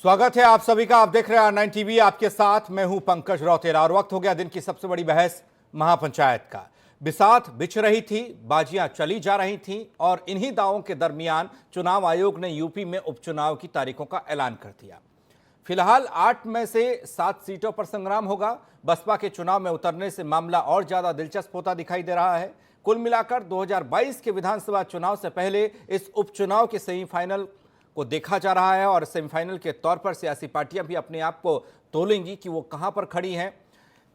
स्वागत है आप सभी का। आप देख रहे हैं R9 टीवी। आपके साथ मैं हूं पंकज रौतेला और वक्त हो गया दिन की सबसे बड़ी बहस महापंचायत का। बिसात बिछ रही थी, बाजियां चली जा रही थीं और इन्हीं दावों के दरमियान चुनाव आयोग ने यूपी में उपचुनाव की तारीखों का ऐलान कर दिया। फिलहाल 8 में से 7 सीटों पर संग्राम होगा। बसपा के चुनाव में उतरने से मामला और ज्यादा दिलचस्प होता दिखाई दे रहा है। कुल मिलाकर 2022 के विधानसभा चुनाव से पहले इस उपचुनाव के सेमीफाइनल को देखा जा रहा है और सेमीफाइनल के तौर पर सियासी पार्टियां भी अपने आप को तोलेंगी कि वो कहां पर खड़ी हैं।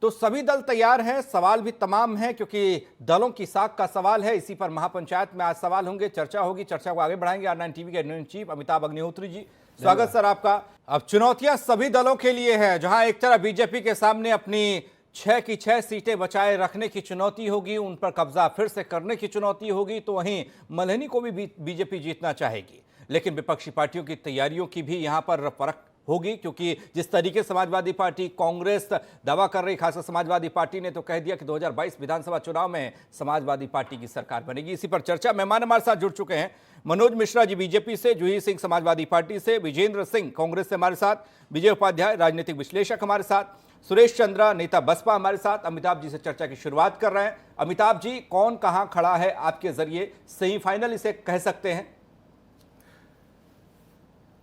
तो सभी दल तैयार हैं, सवाल भी तमाम हैं क्योंकि दलों की साख का सवाल है। इसी पर महापंचायत में आज सवाल होंगे, चर्चा होगी। चर्चा को आगे बढ़ाएंगे R9 टीवी के editor in chief Amitabh Agnihotri ji. स्वागत सर आपका। अब चुनौतियां सभी दलों के लिए है। जहां एक तरफ बीजेपी के सामने अपनी 6 की 6 सीटें बचाए रखने की चुनौती होगी, उन पर कब्जा फिर से करने की चुनौती होगी, तो वहीं मल्हनी को भी बीजेपी जीतना चाहेगी। लेकिन विपक्षी पार्टियों की तैयारियों की भी यहां पर फर्क होगी क्योंकि जिस तरीके समाजवादी पार्टी, कांग्रेस दावा कर रही, खासकर समाजवादी पार्टी ने तो कह दिया कि 2022 विधानसभा चुनाव में समाजवादी पार्टी की सरकार बनेगी। इसी पर चर्चा मेहमान हमारे साथ जुड़ चुके हैं। मनोज मिश्रा जी बीजेपी से, जूही सिंह समाजवादी पार्टी से, विजेंद्र सिंह कांग्रेस से हमारे साथ, विजय उपाध्याय राजनीतिक विश्लेषक हमारे साथ, सुरेश चंद्रा नेता बसपा हमारे साथ। अमिताभ जी से चर्चा की शुरुआत कर रहे हैं। अमिताभ जी, कौन कहां खड़ा है आपके जरिए? सेमीफाइनल इसे कह सकते हैं?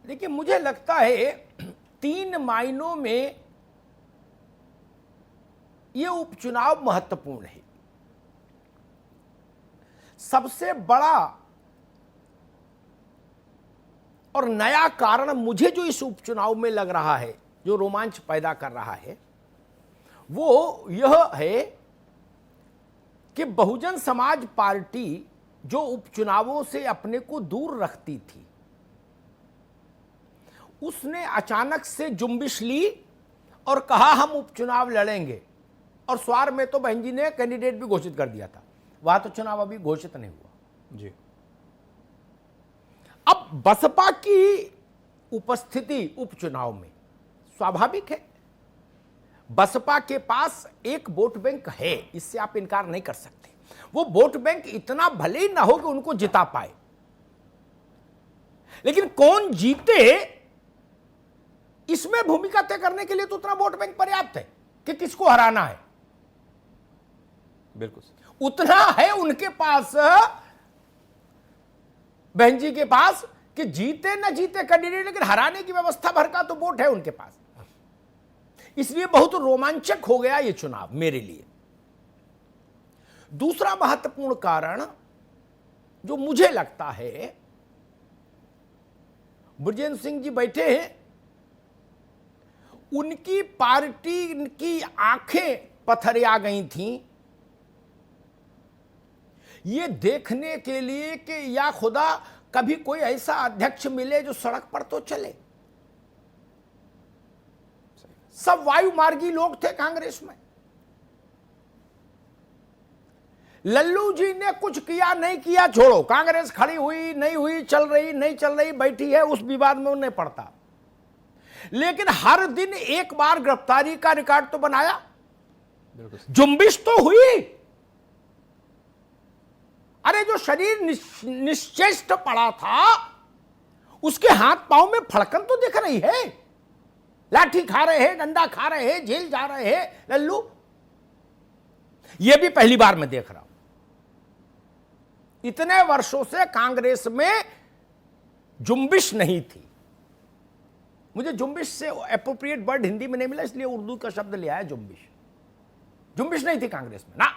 देखिए, मुझे लगता है 3 मायनों में यह उपचुनाव महत्वपूर्ण है। सबसे बड़ा और नया कारण मुझे जो इस उपचुनाव में लग रहा है, जो रोमांच पैदा कर रहा है, वो यह है कि बहुजन समाज पार्टी जो उपचुनावों से अपने को दूर रखती थी, उसने अचानक से जुम्बिश ली और कहा हम उपचुनाव लड़ेंगे। और स्वार में तो बहन जी ने कैंडिडेट भी घोषित कर दिया था। वहां तो चुनाव अभी घोषित नहीं हुआ जी। अब बसपा की उपस्थिति उपचुनाव में स्वाभाविक है। बसपा के पास एक वोट बैंक है, इससे आप इनकार नहीं कर सकते। वो वोट बैंक इतना भले ही ना हो कि उनको जिता पाए, लेकिन कौन जीते इसमें भूमिका तय करने के लिए तो उतना वोट बैंक पर्याप्त है कि किसको हराना है। बिल्कुल उतना है उनके पास, बहन जी के पास, कि जीते ना जीते कैंडिडेट, लेकिन हराने की व्यवस्था भर का तो वोट है उनके पास। इसलिए बहुत रोमांचक हो गया ये चुनाव मेरे लिए। दूसरा महत्वपूर्ण कारण जो मुझे लगता है, ब्रजेंद्र सिंह जी बैठे हैं, उनकी पार्टी की आंखें पथरिया गई थीं ये देखने के लिए कि या खुदा कभी कोई ऐसा अध्यक्ष मिले जो सड़क पर तो चले। सब वायुमार्गी लोग थे कांग्रेस में। लल्लू जी ने कुछ किया नहीं किया छोड़ो, कांग्रेस खड़ी हुई नहीं हुई, चल रही नहीं चल रही, बैठी है, उस विवाद में उन्हें पड़ता। लेकिन हर दिन एक बार गिरफ्तारी का रिकॉर्ड तो बनाया, जुम्बिश तो हुई। अरे जो शरीर निश्चेष्ट पड़ा था, उसके हाथ पांव में फड़कन तो दिख रही है। लाठी खा रहे हैं, डंडा खा रहे हैं, जेल जा रहे हैं लल्लू। यह भी पहली बार मैं देख रहा हूं। इतने वर्षों से कांग्रेस में जुम्बिश नहीं थी। मुझे जुम्बिश से एप्रोप्रिएट वर्ड हिंदी में नहीं मिला, इसलिए उर्दू का शब्द लिया है जुम्बिश। जुम्बिश नहीं थी कांग्रेस में ना।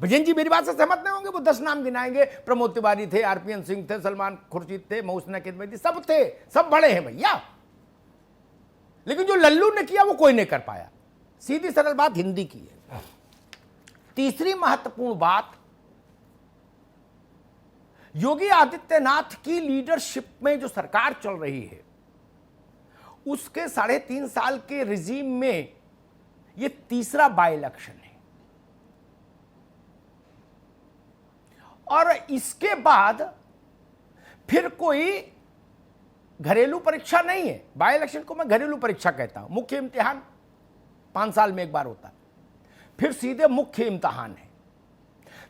भजन जी मेरी बात से सहमत नहीं होंगे। वो 10 नाम गिनाएंगे, प्रमोद तिवारी थे, आरपीएन सिंह थे, सलमान खुर्शीद थे, महूसना किदवई, सब थे, सब बड़े हैं भैया। लेकिन जो लल्लू ने किया वो कोई नहीं कर पाया। सीधी सरल बात हिंदी की है। तीसरी महत्वपूर्ण बात, योगी आदित्यनाथ की लीडरशिप में जो सरकार चल रही है, उसके 3.5 साल के रिजीम में यह तीसरा बाय इलेक्शन है। और इसके बाद फिर कोई घरेलू परीक्षा नहीं है। बाय इलेक्शन को मैं घरेलू परीक्षा कहता हूं। मुख्य इम्तिहान 5 साल में एक बार होता है, फिर सीधे मुख्य इम्तिहान है।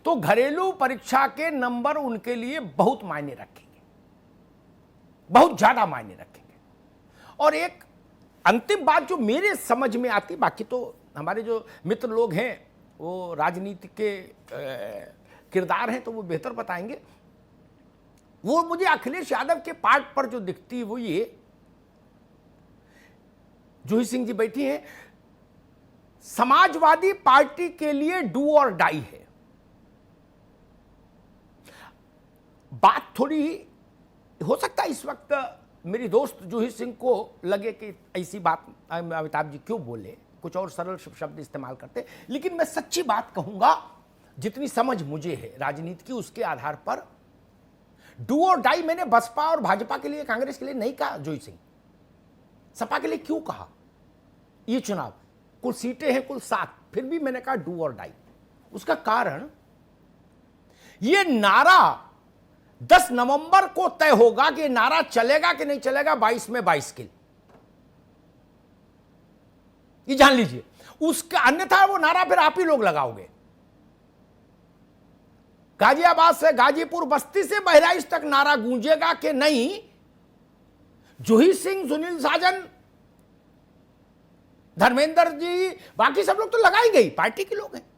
तो घरेलू परीक्षा के नंबर उनके लिए बहुत मायने रखेंगे। बहुत ज्यादा मायने रखेंगे। और एक अंतिम बात जो मेरे समझ में आती, बाकी तो हमारे जो मित्र लोग हैं वो राजनीति के किरदार हैं तो वो बेहतर बताएंगे, वो मुझे अखिलेश यादव के पार्ट पर जो दिखती है वो ये, जूही सिंह जी बैठी हैं, समाजवादी पार्टी के लिए डू और डाई है। बात थोड़ी हो सकता है इस वक्त मेरी दोस्त जूही सिंह को लगे कि ऐसी बात अमिताभ जी क्यों बोले, कुछ और सरल शब्द इस्तेमाल करते, लेकिन मैं सच्ची बात कहूंगा, जितनी समझ मुझे है राजनीति की उसके आधार पर डू और डाई मैंने बसपा और भाजपा के लिए, कांग्रेस के लिए नहीं कहा। जूही सिंह, सपा के लिए क्यों कहा? ये चुनाव कुल सीटें हैं, कुल 7, फिर भी मैंने कहा डू और डाई। उसका कारण ये नारा 10 नवंबर को तय होगा कि नारा चलेगा कि नहीं चलेगा 22 में 22 के लिए, ये जान लीजिए। उसके अन्यथा वो नारा फिर आप ही लोग लगाओगे। गाजियाबाद से गाजीपुर, बस्ती से बहराइच तक नारा गूंजेगा कि नहीं, जूही सिंह, सुनील साजन, धर्मेंद्र जी, बाकी सब लोग तो लगाई गई, पार्टी के लोग हैं।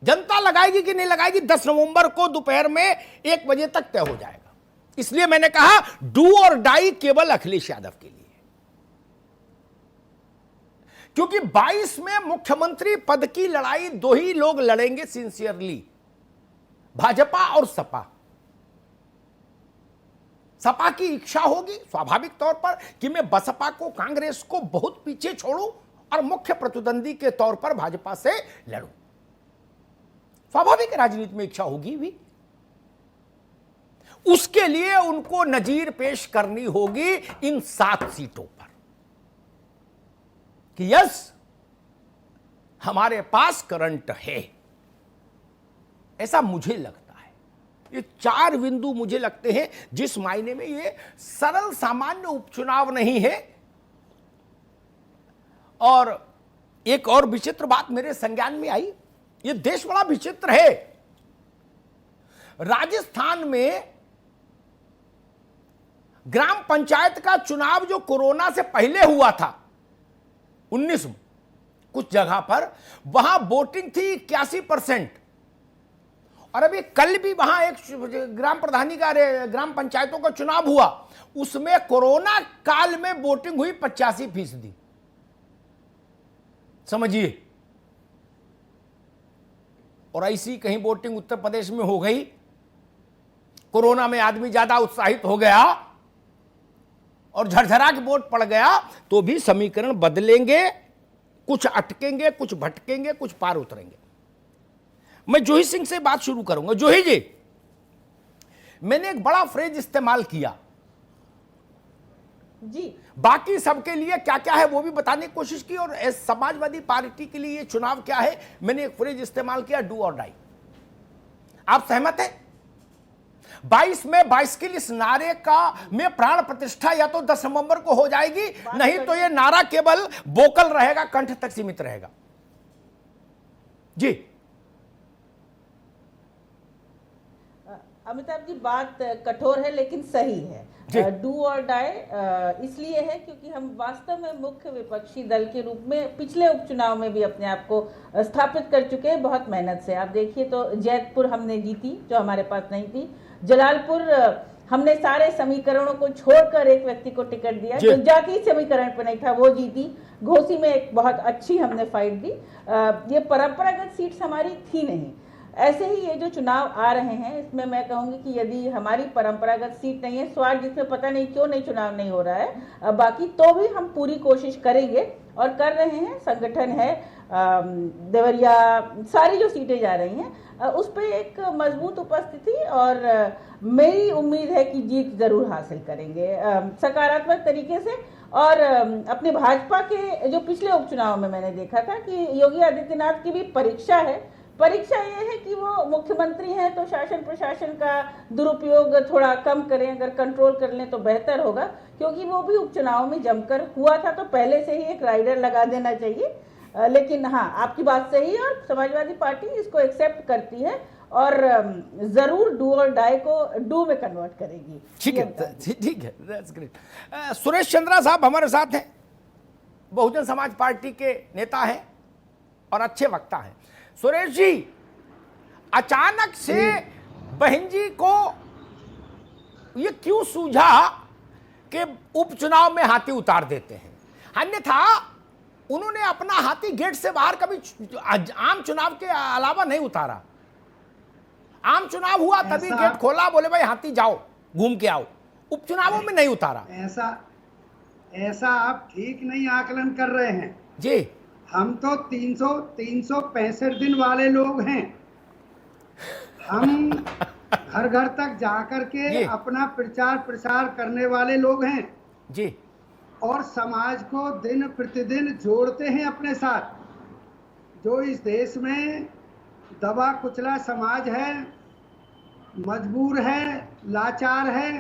जनता लगाएगी कि नहीं लगाएगी 10 नवंबर को दोपहर में 1 बजे तक तय हो जाएगा। इसलिए मैंने कहा डू और डाई केवल अखिलेश यादव के लिए, क्योंकि 22 में मुख्यमंत्री पद की लड़ाई 2 ही लोग लड़ेंगे सिंसियरली, भाजपा और सपा। सपा की इच्छा होगी स्वाभाविक तौर पर कि मैं बसपा को, कांग्रेस को बहुत पीछे छोड़ूं और मुख्य प्रतिद्वंदी के तौर पर भाजपा से लड़ूं। स्वाभाविक राजनीति में इच्छा होगी भी। उसके लिए उनको नजीर पेश करनी होगी इन 7 सीटों पर कि यस, हमारे पास करंट है। ऐसा मुझे लगता है। ये 4 बिंदु मुझे लगते हैं जिस मायने में ये सरल सामान्य उपचुनाव नहीं है। और एक और विचित्र बात मेरे संज्ञान में आई, ये देश बड़ा विचित्र है। राजस्थान में ग्राम पंचायत का चुनाव जो कोरोना से पहले हुआ था 19 में, कुछ जगह पर वहां वोटिंग थी 81%, और अभी कल भी वहां एक ग्राम प्रधानी का, ग्राम पंचायतों का चुनाव हुआ, उसमें कोरोना काल में वोटिंग हुई 85%। समझिए। और ऐसी कहीं वोटिंग उत्तर प्रदेश में हो गई, कोरोना में आदमी ज्यादा उत्साहित हो गया और झरझरा के वोट पड़ गया, तो भी समीकरण बदलेंगे, कुछ अटकेंगे, कुछ भटकेंगे, कुछ पार उतरेंगे। मैं जूही सिंह से बात शुरू करूंगा। जूही जी, मैंने एक बड़ा फ्रेज इस्तेमाल किया जी, बाकी सबके लिए क्या क्या है वो भी बताने की कोशिश की, और समाजवादी पार्टी के लिए ये चुनाव क्या है, मैंने एक फ्रेज इस्तेमाल किया, डू और डाई। आप सहमत हैं? 22 में 22 के लिए इस नारे का में प्राण प्रतिष्ठा या तो 10 नवंबर को हो जाएगी, नहीं तो ये नारा केवल वोकल रहेगा, कंठ तक सीमित रहेगा। जी अमिताभ जी, बात कठोर है लेकिन सही है। डू और डाई इसलिए है क्योंकि हम वास्तव में मुख्य विपक्षी दल के रूप में पिछले उपचुनाव में भी अपने आप को स्थापित कर चुके हैं बहुत मेहनत से। आप देखिए तो जैतपुर हमने जीती जो हमारे पास नहीं थी, जलालपुर हमने सारे समीकरणों को छोड़कर एक व्यक्ति को टिकट दिया जो जाति समीकरण पर नहीं था, वो जीती। घोसी में एक बहुत अच्छी हमने फाइट दी। ये परंपरागत सीट्स हमारी थी नहीं। ऐसे ही ये जो चुनाव आ रहे हैं इसमें मैं कहूंगी कि यदि हमारी परंपरागत सीट नहीं है, स्वार जिसमें पता नहीं क्यों नहीं चुनाव नहीं हो रहा है, बाकी तो भी हम पूरी कोशिश करेंगे और कर रहे हैं। संगठन है, देवरिया, सारी जो सीटें जा रही हैं उस पर एक मजबूत उपस्थिति, और मेरी उम्मीद है कि जीत जरूर हासिल करेंगे सकारात्मक तरीके से। और अपने भाजपा के जो पिछले उपचुनाव में मैंने देखा था कि योगी आदित्यनाथ की भी परीक्षा है। परीक्षा ये है कि वो मुख्यमंत्री हैं तो शासन प्रशासन का दुरुपयोग थोड़ा कम करें, अगर कंट्रोल कर लें तो बेहतर होगा, क्योंकि वो भी उपचुनाव में जमकर हुआ था तो पहले से ही एक राइडर लगा देना चाहिए। लेकिन हाँ, आपकी बात सही है और समाजवादी पार्टी इसको एक्सेप्ट करती है और जरूर डू और डाई को डू में कन्वर्ट करेगी। ठीक है, ठीक है, दैट्स ग्रेट। सुरेश चंद्रा साहब हमारे साथ हैं, बहुजन समाज पार्टी के नेता हैं और अच्छे वक्ता हैं। सुरेश जी, अचानक से बहन जी को ये क्यों सूझा कि उपचुनाव में हाथी उतार देते हैं? अन्यथा उन्होंने अपना हाथी गेट से बाहर कभी आम चुनाव के अलावा नहीं उतारा। आम चुनाव हुआ तभी गेट खोला, बोले भाई हाथी जाओ घूम के आओ, उपचुनावों में नहीं उतारा। ऐसा आप ठीक नहीं आकलन कर रहे हैं जी। हम तो 365 दिन वाले लोग हैं। हम घर घर तक जाकर के अपना प्रचार प्रसार करने वाले लोग हैं जी, और समाज को दिन प्रतिदिन जोड़ते हैं अपने साथ। जो इस देश में दबा कुचला समाज है, मजबूर है, लाचार है,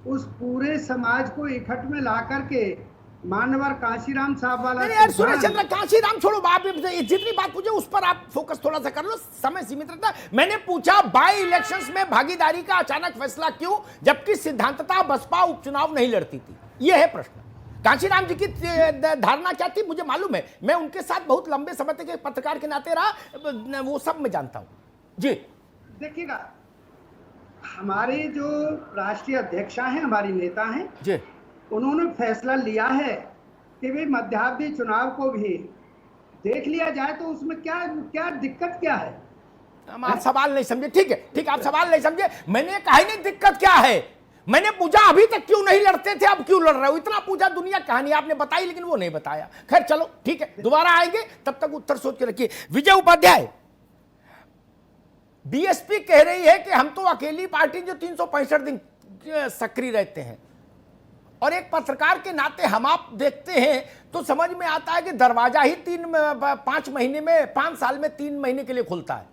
उस पूरे समाज को इकट्ठ में ला करके मानवर कांशीराम साहब वाला यार सुरेश चंद्र कांशीराम छोड़ो, आप जितनी बात पूछे उस पर आप फोकस थोड़ा सा कर लो, समय सीमित रहता है। मैंने पूछा बाई इलेक्शंस में भागीदारी का अचानक फैसला क्यों, जबकि सिद्धांततः बसपा उपचुनाव नहीं लड़ती थी? यह है प्रश्न। कांशीराम जी की धारणा क्या थी मुझे मालूम है, मैं उनके साथ बहुत लंबे समय तक एक पत्रकार के नाते रहा, वो सब मैं जानता हूं जी। देखिएगा, हमारे जो राष्ट्रीय अध्यक्षा हैं, हमारी नेता हैं जी, उन्होंने फैसला लिया है कि भाई मध्यावधि चुनाव को भी देख लिया जाए, तो उसमें क्या क्या दिक्कत क्या है? आप सवाल नहीं समझे। ठीक है, ठीक, आप सवाल नहीं समझे। मैंने कहा ही नहीं दिक्कत क्या है, मैंने पूछा अभी तक क्यों नहीं लड़ते थे, अब क्यों लड़ रहे हो? इतना पूछा, दुनिया कहानी आपने बताई लेकिन वो नहीं बताया। खैर चलो ठीक है, दोबारा आएंगे, तब तक उत्तर सोच के रखिए। विजय उपाध्याय, बीएसपी कह रही है कि हम तो अकेली पार्टी जो 365 दिन सक्रिय रहते हैं, और एक पत्रकार के नाते हम आप देखते हैं तो समझ में आता है कि दरवाजा ही 5 महीने में, 5 साल में 3 महीने के लिए खुलता है।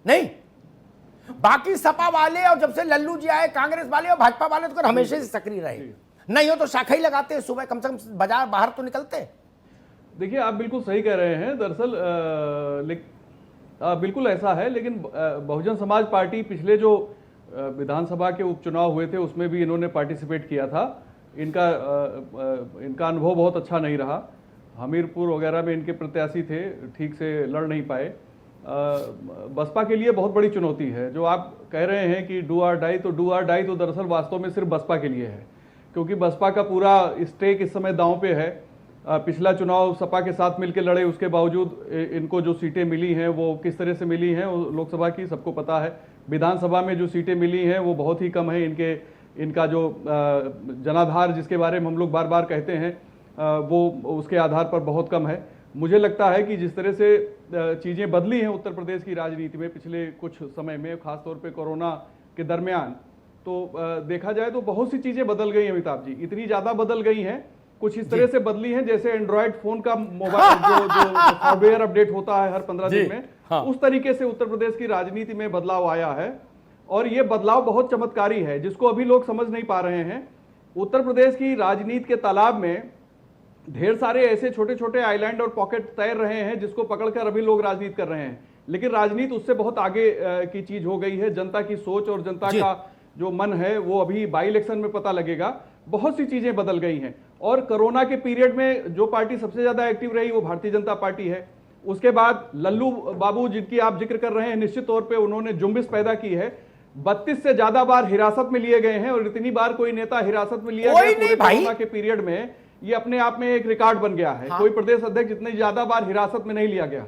नहीं, बाकी सपा वाले और जब से लल्लू जी आए, कांग्रेस वाले और भाजपा वाले तो हमेशा से सक्रिय रहे। नहीं हो तो शाखा ही लगाते हैं, सुबह कम से कम बाजार बाहर तो निकलते हैं। देखिए, आप बिल्कुल सही कह रहे हैं। दरअसल बिल्कुल ऐसा है, लेकिन बहुजन समाज पार्टी पिछले जो विधानसभा के उपचुनाव हुए थे उसमें भी इन्होंने पार्टिसिपेट किया था। इनका अनुभव बहुत अच्छा नहीं रहा। हमीरपुर वगैरह में इनके प्रत्याशी थे, ठीक से लड़ नहीं पाए। बसपा के लिए बहुत बड़ी चुनौती है। जो आप कह रहे हैं कि डू और डाई, तो डू और डाई तो दरअसल वास्तव में सिर्फ बसपा के लिए है, क्योंकि बसपा का पूरा स्टेक इस समय दांव पे है। पिछला चुनाव सपा के साथ मिलकर लड़े, उसके बावजूद इनको जो सीटें मिली हैं वो किस तरह से मिली हैं, लोकसभा की सबको पता है। विधानसभा में जो सीटें मिली हैं वो बहुत ही कम है। इनका जो जनाधार जिसके बारे में हम लोग बार बार कहते हैं, वो उसके आधार पर बहुत कम है। मुझे लगता है कि जिस तरह से चीज़ें बदली हैं उत्तर प्रदेश की राजनीति में पिछले कुछ समय में, खासतौर पे कोरोना के दरमियान, तो देखा जाए तो बहुत सी चीज़ें बदल गई हैं अमिताभ जी, इतनी ज़्यादा बदल गई हैं। कुछ इस तरह से बदली हैं जैसे एंड्रॉयड फोन का मोबाइल जो सॉफ्टवेयर अपडेट होता है हर 15 दिन में, उस तरीके से उत्तर प्रदेश की राजनीति में बदलाव आया है। और ये बदलाव बहुत चमत्कारी है, जिसको अभी लोग समझ नहीं पा रहे हैं। उत्तर प्रदेश की राजनीति के तालाब में ढेर सारे ऐसे छोटे छोटे आइलैंड और पॉकेट तैर रहे हैं, जिसको पकड़कर अभी लोग राजनीति कर रहे हैं। लेकिन राजनीति उससे बहुत आगे की चीज हो गई है। जनता की सोच और जनता का जो मन है वो अभी बाई इलेक्शन में पता लगेगा। बहुत सी चीजें बदल गई हैं। और कोरोना के पीरियड में जो पार्टी सबसे ज्यादा एक्टिव रही वो भारतीय जनता पार्टी है। उसके बाद लल्लू बाबू जिनकी आप जिक्र कर रहे हैं, निश्चित तौर पे उन्होंने जुम्बिश पैदा की है। 32 से ज्यादा बार हिरासत में लिए गए हैं, और इतनी बार कोई नेता हिरासत में लिया गया पूरे कोरोना के पीरियड में, ये अपने आप में एक रिकॉर्ड बन गया है। कोई प्रदेश अध्यक्ष इतनी ज्यादा बार हिरासत में नहीं लिया गया।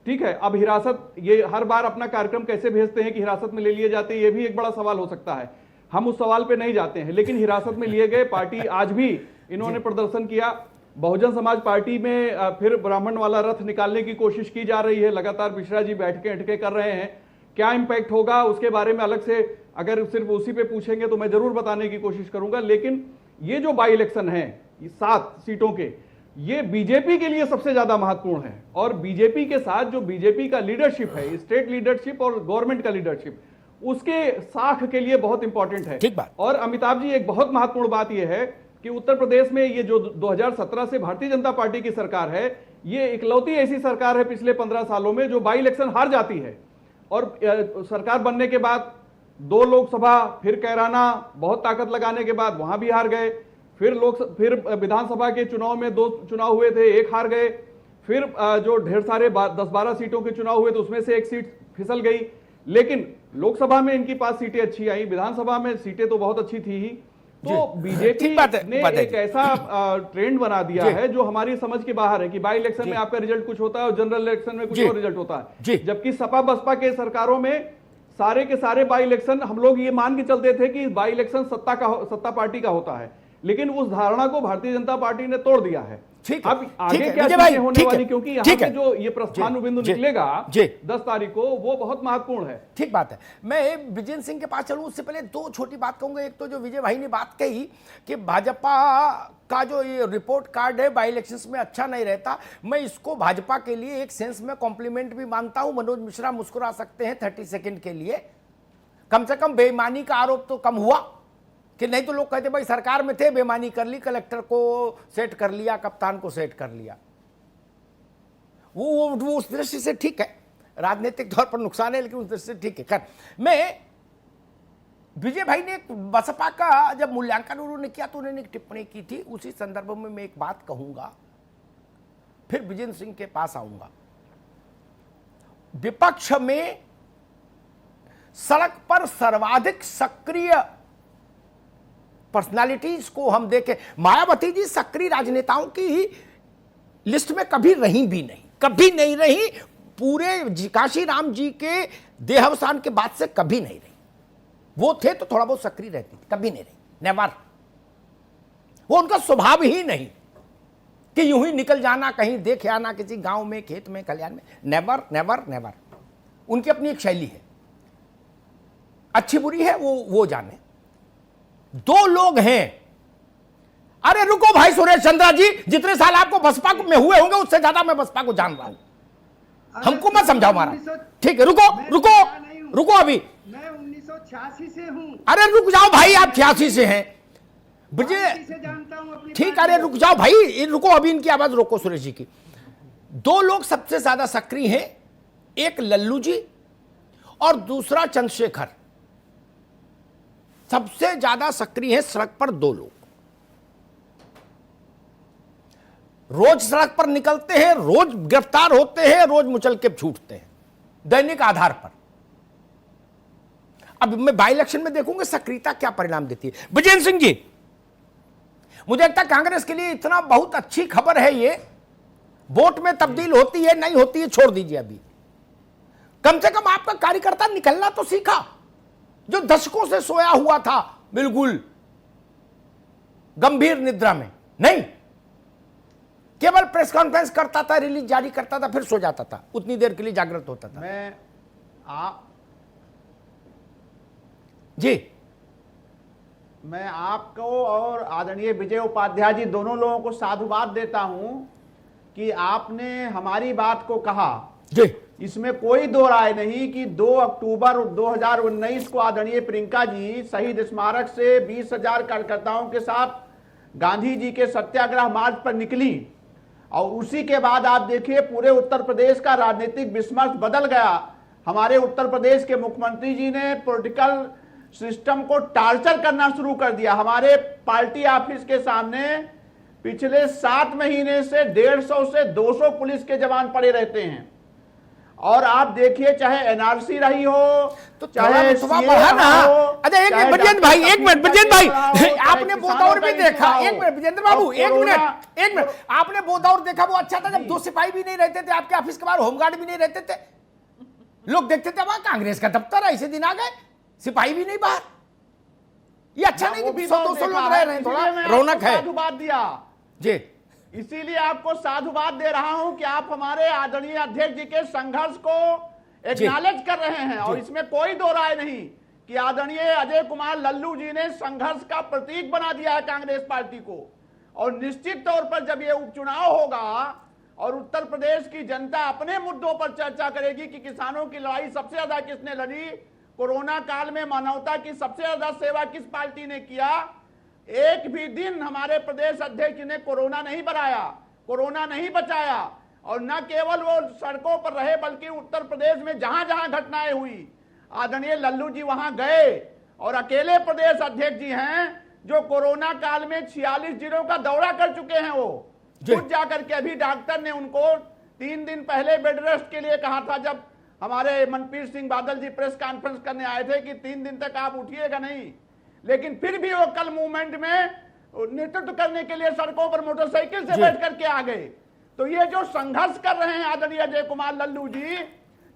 ठीक है, अब हिरासत, ये हर बार अपना कार्यक्रम कैसे भेजते हैं कि हिरासत में ले लिए जाते हैं, ये भी एक बड़ा सवाल हो सकता है। हम उस सवाल पे नहीं जाते हैं, लेकिन हिरासत में लिए गए। पार्टी आज भी इन्होंने प्रदर्शन किया। बहुजन समाज पार्टी में फिर ब्राह्मण वाला रथ निकालने की कोशिश की जा रही है। लगातार मिश्रा जी बैठके हटके कर रहे हैं। क्या इंपैक्ट होगा उसके बारे में अलग से अगर सिर्फ उसी पे पूछेंगे तो मैं जरूर बताने की कोशिश करूंगा। लेकिन ये जो बाई इलेक्शन है 7 सीटों के, ये बीजेपी के लिए सबसे ज्यादा महत्वपूर्ण है। और बीजेपी के साथ जो बीजेपी का लीडरशिप है, स्टेट लीडरशिप और गवर्नमेंट का लीडरशिप, उसके साख के लिए बहुत इंपॉर्टेंट है। ठीक बात। और अमिताभ जी, एक बहुत महत्वपूर्ण बात यह है, कि उत्तर प्रदेश में ये जो 2017 से भारतीय जनता पार्टी की सरकार है, ये इकलौती ऐसी सरकार है पिछले 15 सालों में जो बाई इलेक्शन हार जाती है। और सरकार बनने के बाद 2 लोकसभा, फिर कैराना, बहुत ताकत लगाने के बाद वहां भी हार गए। फिर विधानसभा के चुनाव में 2 चुनाव हुए थे, 1 हार गए। फिर जो ढेर सारे 10-12 सीटों के चुनाव हुए तो उसमें से 1 सीट फिसल गई। लेकिन लोकसभा में इनके पास सीटें अच्छी आई, विधानसभा में सीटें तो बहुत अच्छी थी ही। तो बीजेपी ने एक ऐसा ट्रेंड बना दिया है जो हमारी समझ के बाहर है कि बाई इलेक्शन में आपका रिजल्ट कुछ होता है और जनरल इलेक्शन में कुछ और रिजल्ट होता है। जबकि सपा बसपा के सरकारों में सारे के सारे बाई इलेक्शन हम लोग ये मान के चलते थे कि बाई इलेक्शन सत्ता पार्टी का होता है, लेकिन उस धारणा को भारतीय जनता पार्टी ने तोड़ दिया है। अब आगे क्या चीजें होने वाली, क्योंकि यहाँ पे जो ये प्रस्थान बिंदु निकलेगा 10 तारीख को, वो बहुत महत्वपूर्ण है। ठीक बात है। मैं विजेंद्र सिंह के पास चलूं उससे पहले 2 छोटी बात कहूंगा। एक तो जो विजय भाई ने बात कही कि भाजपा का जो ये रिपोर्ट कार्ड है बाई इलेक्शंस में अच्छा नहीं रहता, मैं इसको भाजपा के लिए एक सेंस में कॉम्प्लीमेंट भी मानता हूं। मनोज मिश्रा मुस्कुरा सकते हैं 30 सेकंड के लिए, कम से कम बेईमानी का आरोप तो कम हुआ। कि नहीं तो लोग कहते भाई सरकार में थे, बेईमानी कर ली, कलेक्टर को सेट कर लिया, कप्तान को सेट कर लिया। वो उस दृष्टि से ठीक है, राजनीतिक तौर पर नुकसान है, लेकिन उस दृष्टि से ठीक है। कर मैं विजय भाई ने बसपा का जब मूल्यांकन उन्होंने किया तो उन्होंने एक टिप्पणी की थी, उसी संदर्भ में मैं एक बात कहूंगा, फिर विजेंद्र सिंह के पास आऊंगा। विपक्ष में सड़क पर सर्वाधिक सक्रिय पर्सनालिटीज को हम देखें, मायावती जी सक्रिय राजनेताओं की लिस्ट में कभी रही भी नहीं, कभी नहीं रही। पूरे काशीराम जी के देहावसान के बाद से कभी नहीं रही। वो थे तो थोड़ा बहुत सक्रिय रहती थी, कभी नहीं रही, नेवर। वो उनका स्वभाव ही नहीं कि यूं ही निकल जाना, कहीं देखे आना, किसी गांव में, खेत में, कल्याण में, नेवर नेवर नेवर। उनकी अपनी एक शैली है, अच्छी बुरी है वो जाने। 2 लोग हैं, अरे रुको भाई सुरेश चंद्रा जी, जितने साल आपको बसपा में हुए होंगे उससे ज्यादा मैं बसपा को जान रहा हूं। हमको मत समझाओ महाराज, ठीक है? रुको अभी। मैं 1986 से हूं। अरे रुक जाओ भाई, आप 86 से हैं विजय, जानता हूं अपनी। ठीक, अरे रुक जाओ भाई, रुको अभी, इनकी आवाज रोको सुरेश जी की। 2 लोग सबसे ज्यादा सक्रिय हैं, एक लल्लू जी और दूसरा चंद्रशेखर। सबसे ज्यादा सक्रिय है सड़क पर 2 लोग, रोज सड़क पर निकलते हैं, रोज गिरफ्तार होते हैं, रोज मुचल के छूटते हैं दैनिक आधार पर। अब मैं बाई इलेक्शन में देखूंगा सक्रियता क्या परिणाम देती है। विजेंद्र सिंह जी, मुझे लगता है कांग्रेस के लिए इतना बहुत अच्छी खबर है ये, वोट में तब्दील होती है नहीं होती है छोड़ दीजिए, अभी कम से कम आपका कार्यकर्ता निकलना तो सीखा, जो दशकों से सोया हुआ था बिल्कुल गंभीर निद्रा में, नहीं केवल प्रेस कॉन्फ्रेंस करता था, रिलीज जारी करता था, फिर सो जाता था, उतनी देर के लिए जागृत होता था। मैं आपको और आदरणीय विजय उपाध्याय जी दोनों लोगों को साधुवाद देता हूं कि आपने हमारी बात को कहा जी। इसमें कोई दो राय नहीं कि 2 अक्टूबर 2019 को आदरणीय प्रियंका जी शहीद स्मारक से 20,000 कार्यकर्ताओं के साथ गांधी जी के सत्याग्रह मार्च पर निकली, और उसी के बाद आप देखिए पूरे उत्तर प्रदेश का राजनीतिक विस्मर्श बदल गया। हमारे उत्तर प्रदेश के मुख्यमंत्री जी ने पॉलिटिकल सिस्टम को टार्चर करना शुरू कर दिया। हमारे पार्टी ऑफिस के सामने पिछले 7 महीने से 150 से 200 पुलिस के जवान पड़े रहते हैं, और आप देखिए चाहे एनआरसी रही हो तो चाहे बढ़ा ना। अच्छा एक मिनट विजेंद्र भाई, एक मिनट विजेंद्र भाई, आपने बोदौर भी देखा, एक मिनट विजेंद्र बाबू, एक मिनट, आपने बोदौर देखा, वो अच्छा था जब 2 सिपाही भी नहीं रहते थे आपके ऑफिस के बाहर, होमगार्ड भी नहीं रहते थे, लोग देखते थे वहां कांग्रेस का दफ्तर है, ऐसे दिन आ गए, सिपाही भी नहीं बाहर। ये अच्छा नहीं कि 200-200 लोग रह रहे हैं, थोड़ा रौनक है। साधुवाद दिया जी, इसीलिए आपको साधुवाद दे रहा हूं कि आप हमारे आदरणीय अध्यक्ष जी के संघर्ष को एक्नॉलेज कर रहे हैं, और इसमें कोई दो राय नहीं कि आदरणीय अजय कुमार लल्लू जी ने संघर्ष का प्रतीक बना दिया है कांग्रेस पार्टी को। और निश्चित तौर पर जब यह उपचुनाव होगा और उत्तर प्रदेश की जनता अपने मुद्दों पर चर्चा करेगी कि किसानों की लड़ाई सबसे ज्यादा किसने लड़ी, कोरोना काल में मानवता की सबसे ज्यादा सेवा किस पार्टी ने किया, एक भी दिन हमारे प्रदेश अध्यक्ष ने कोरोना नहीं बढ़ाया, कोरोना नहीं बचाया। और न केवल वो सड़कों पर रहे बल्कि उत्तर प्रदेश में जहां जहां घटनाएं हुई, आदरणीय लल्लू जी वहां गए और अकेले प्रदेश अध्यक्ष जी हैं जो कोरोना काल में 46 जिलों का दौरा कर चुके हैं। वो खुद जाकर के, अभी डॉक्टर ने उनको 3 दिन पहले बेड रेस्ट के लिए कहा था, जब हमारे मनप्रीत सिंह बादल जी प्रेस कॉन्फ्रेंस करने आए थे कि 3 दिन तक आप उठिएगा नहीं, लेकिन फिर भी वो कल मूवमेंट में नेतृत्व करने के लिए सड़कों पर मोटरसाइकिल से बैठ करके आ गए। तो ये जो संघर्ष कर रहे हैं आदरणीय अजय कुमार लल्लू जी,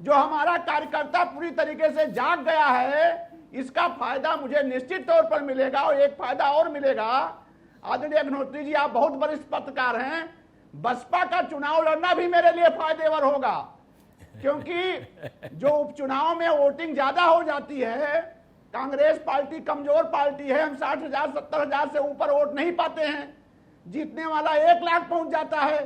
जो हमारा कार्यकर्ता पूरी तरीके से जाग गया है, इसका फायदा मुझे निश्चित तौर पर मिलेगा। और एक फायदा और मिलेगा, आदरणीय अग्निहोत्री जी आप बहुत वरिष्ठ पत्रकार हैं, बसपा का चुनाव लड़ना भी मेरे लिए फायदेवर होगा, क्योंकि जो उपचुनाव में वोटिंग ज्यादा हो जाती है, कांग्रेस पार्टी कमजोर पार्टी है, हम 60,000 70,000 से ऊपर वोट नहीं पाते हैं, जीतने वाला 1 लाख पहुंच जाता है।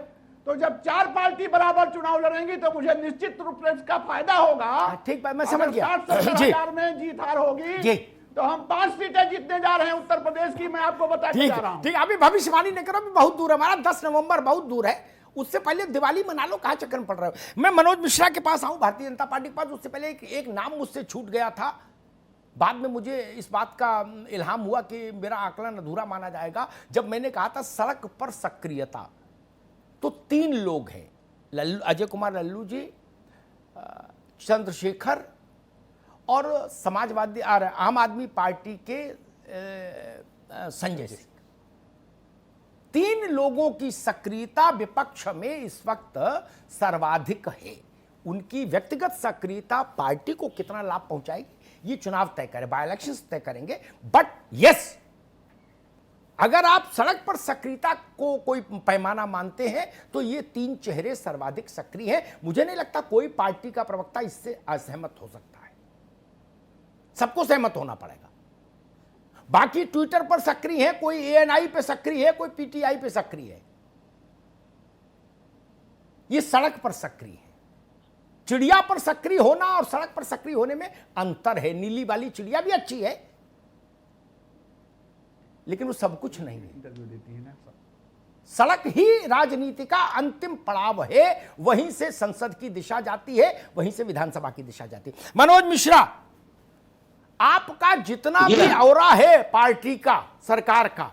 तो जब 4 पार्टी बराबर चुनाव लड़ेंगी तो मुझे निश्चित रूप से इसका फायदा होगा। ठीक बात, मैं समझ गया। 60-70,000 में जीत हार होगी तो हम 5 सीटें जीतने जा रहे हैं उत्तर प्रदेश की, मैं आपको बताने जा रहा हूं। ठीक, अभी भविष्यवाणी नहीं करो, अभी बहुत दूर है हमारा, 10 नवंबर बहुत दूर है, उससे पहले दिवाली मना लो, कहां चक्कर में पड़ रहे हो। मैं मनोज मिश्रा के पास आऊं, भारतीय जनता पार्टी के पास। उससे पहले एक नाम मुझसे छूट गया था, बाद में मुझे इस बात का इल्हाम हुआ कि मेरा आकलन अधूरा माना जाएगा, जब मैंने कहा था सड़क पर सक्रियता। तो 3 लोग हैं, अजय कुमार लल्लू जी, चंद्रशेखर और समाजवादी और आम आदमी पार्टी के संजय सिंह। 3 लोगों की सक्रियता विपक्ष में इस वक्त सर्वाधिक है। उनकी व्यक्तिगत सक्रियता पार्टी को कितना लाभ पहुंचाएगी ये चुनाव तय करे, बाय इलेक्शंस तय करेंगे। बट यस, अगर आप सड़क पर सक्रियता को कोई पैमाना मानते हैं तो ये 3 चेहरे सर्वाधिक सक्रिय हैं। मुझे नहीं लगता कोई पार्टी का प्रवक्ता इससे असहमत हो सकता है, सबको सहमत होना पड़ेगा। बाकी ट्विटर पर सक्रिय है, कोई एएनआई पे सक्रिय है, कोई पीटीआई पे सक्रिय है, ये सड़क पर सक्रिय है। चिड़िया पर सक्रिय होना और सड़क पर सक्रिय होने में अंतर है। नीली वाली चिड़िया भी अच्छी है, लेकिन वो सब कुछ नहीं है। सड़क ही राजनीति का अंतिम पड़ाव है, वहीं से संसद की दिशा जाती है, वहीं से विधानसभा की दिशा जाती है। मनोज मिश्रा, आपका जितना भी औरा है पार्टी का, सरकार का,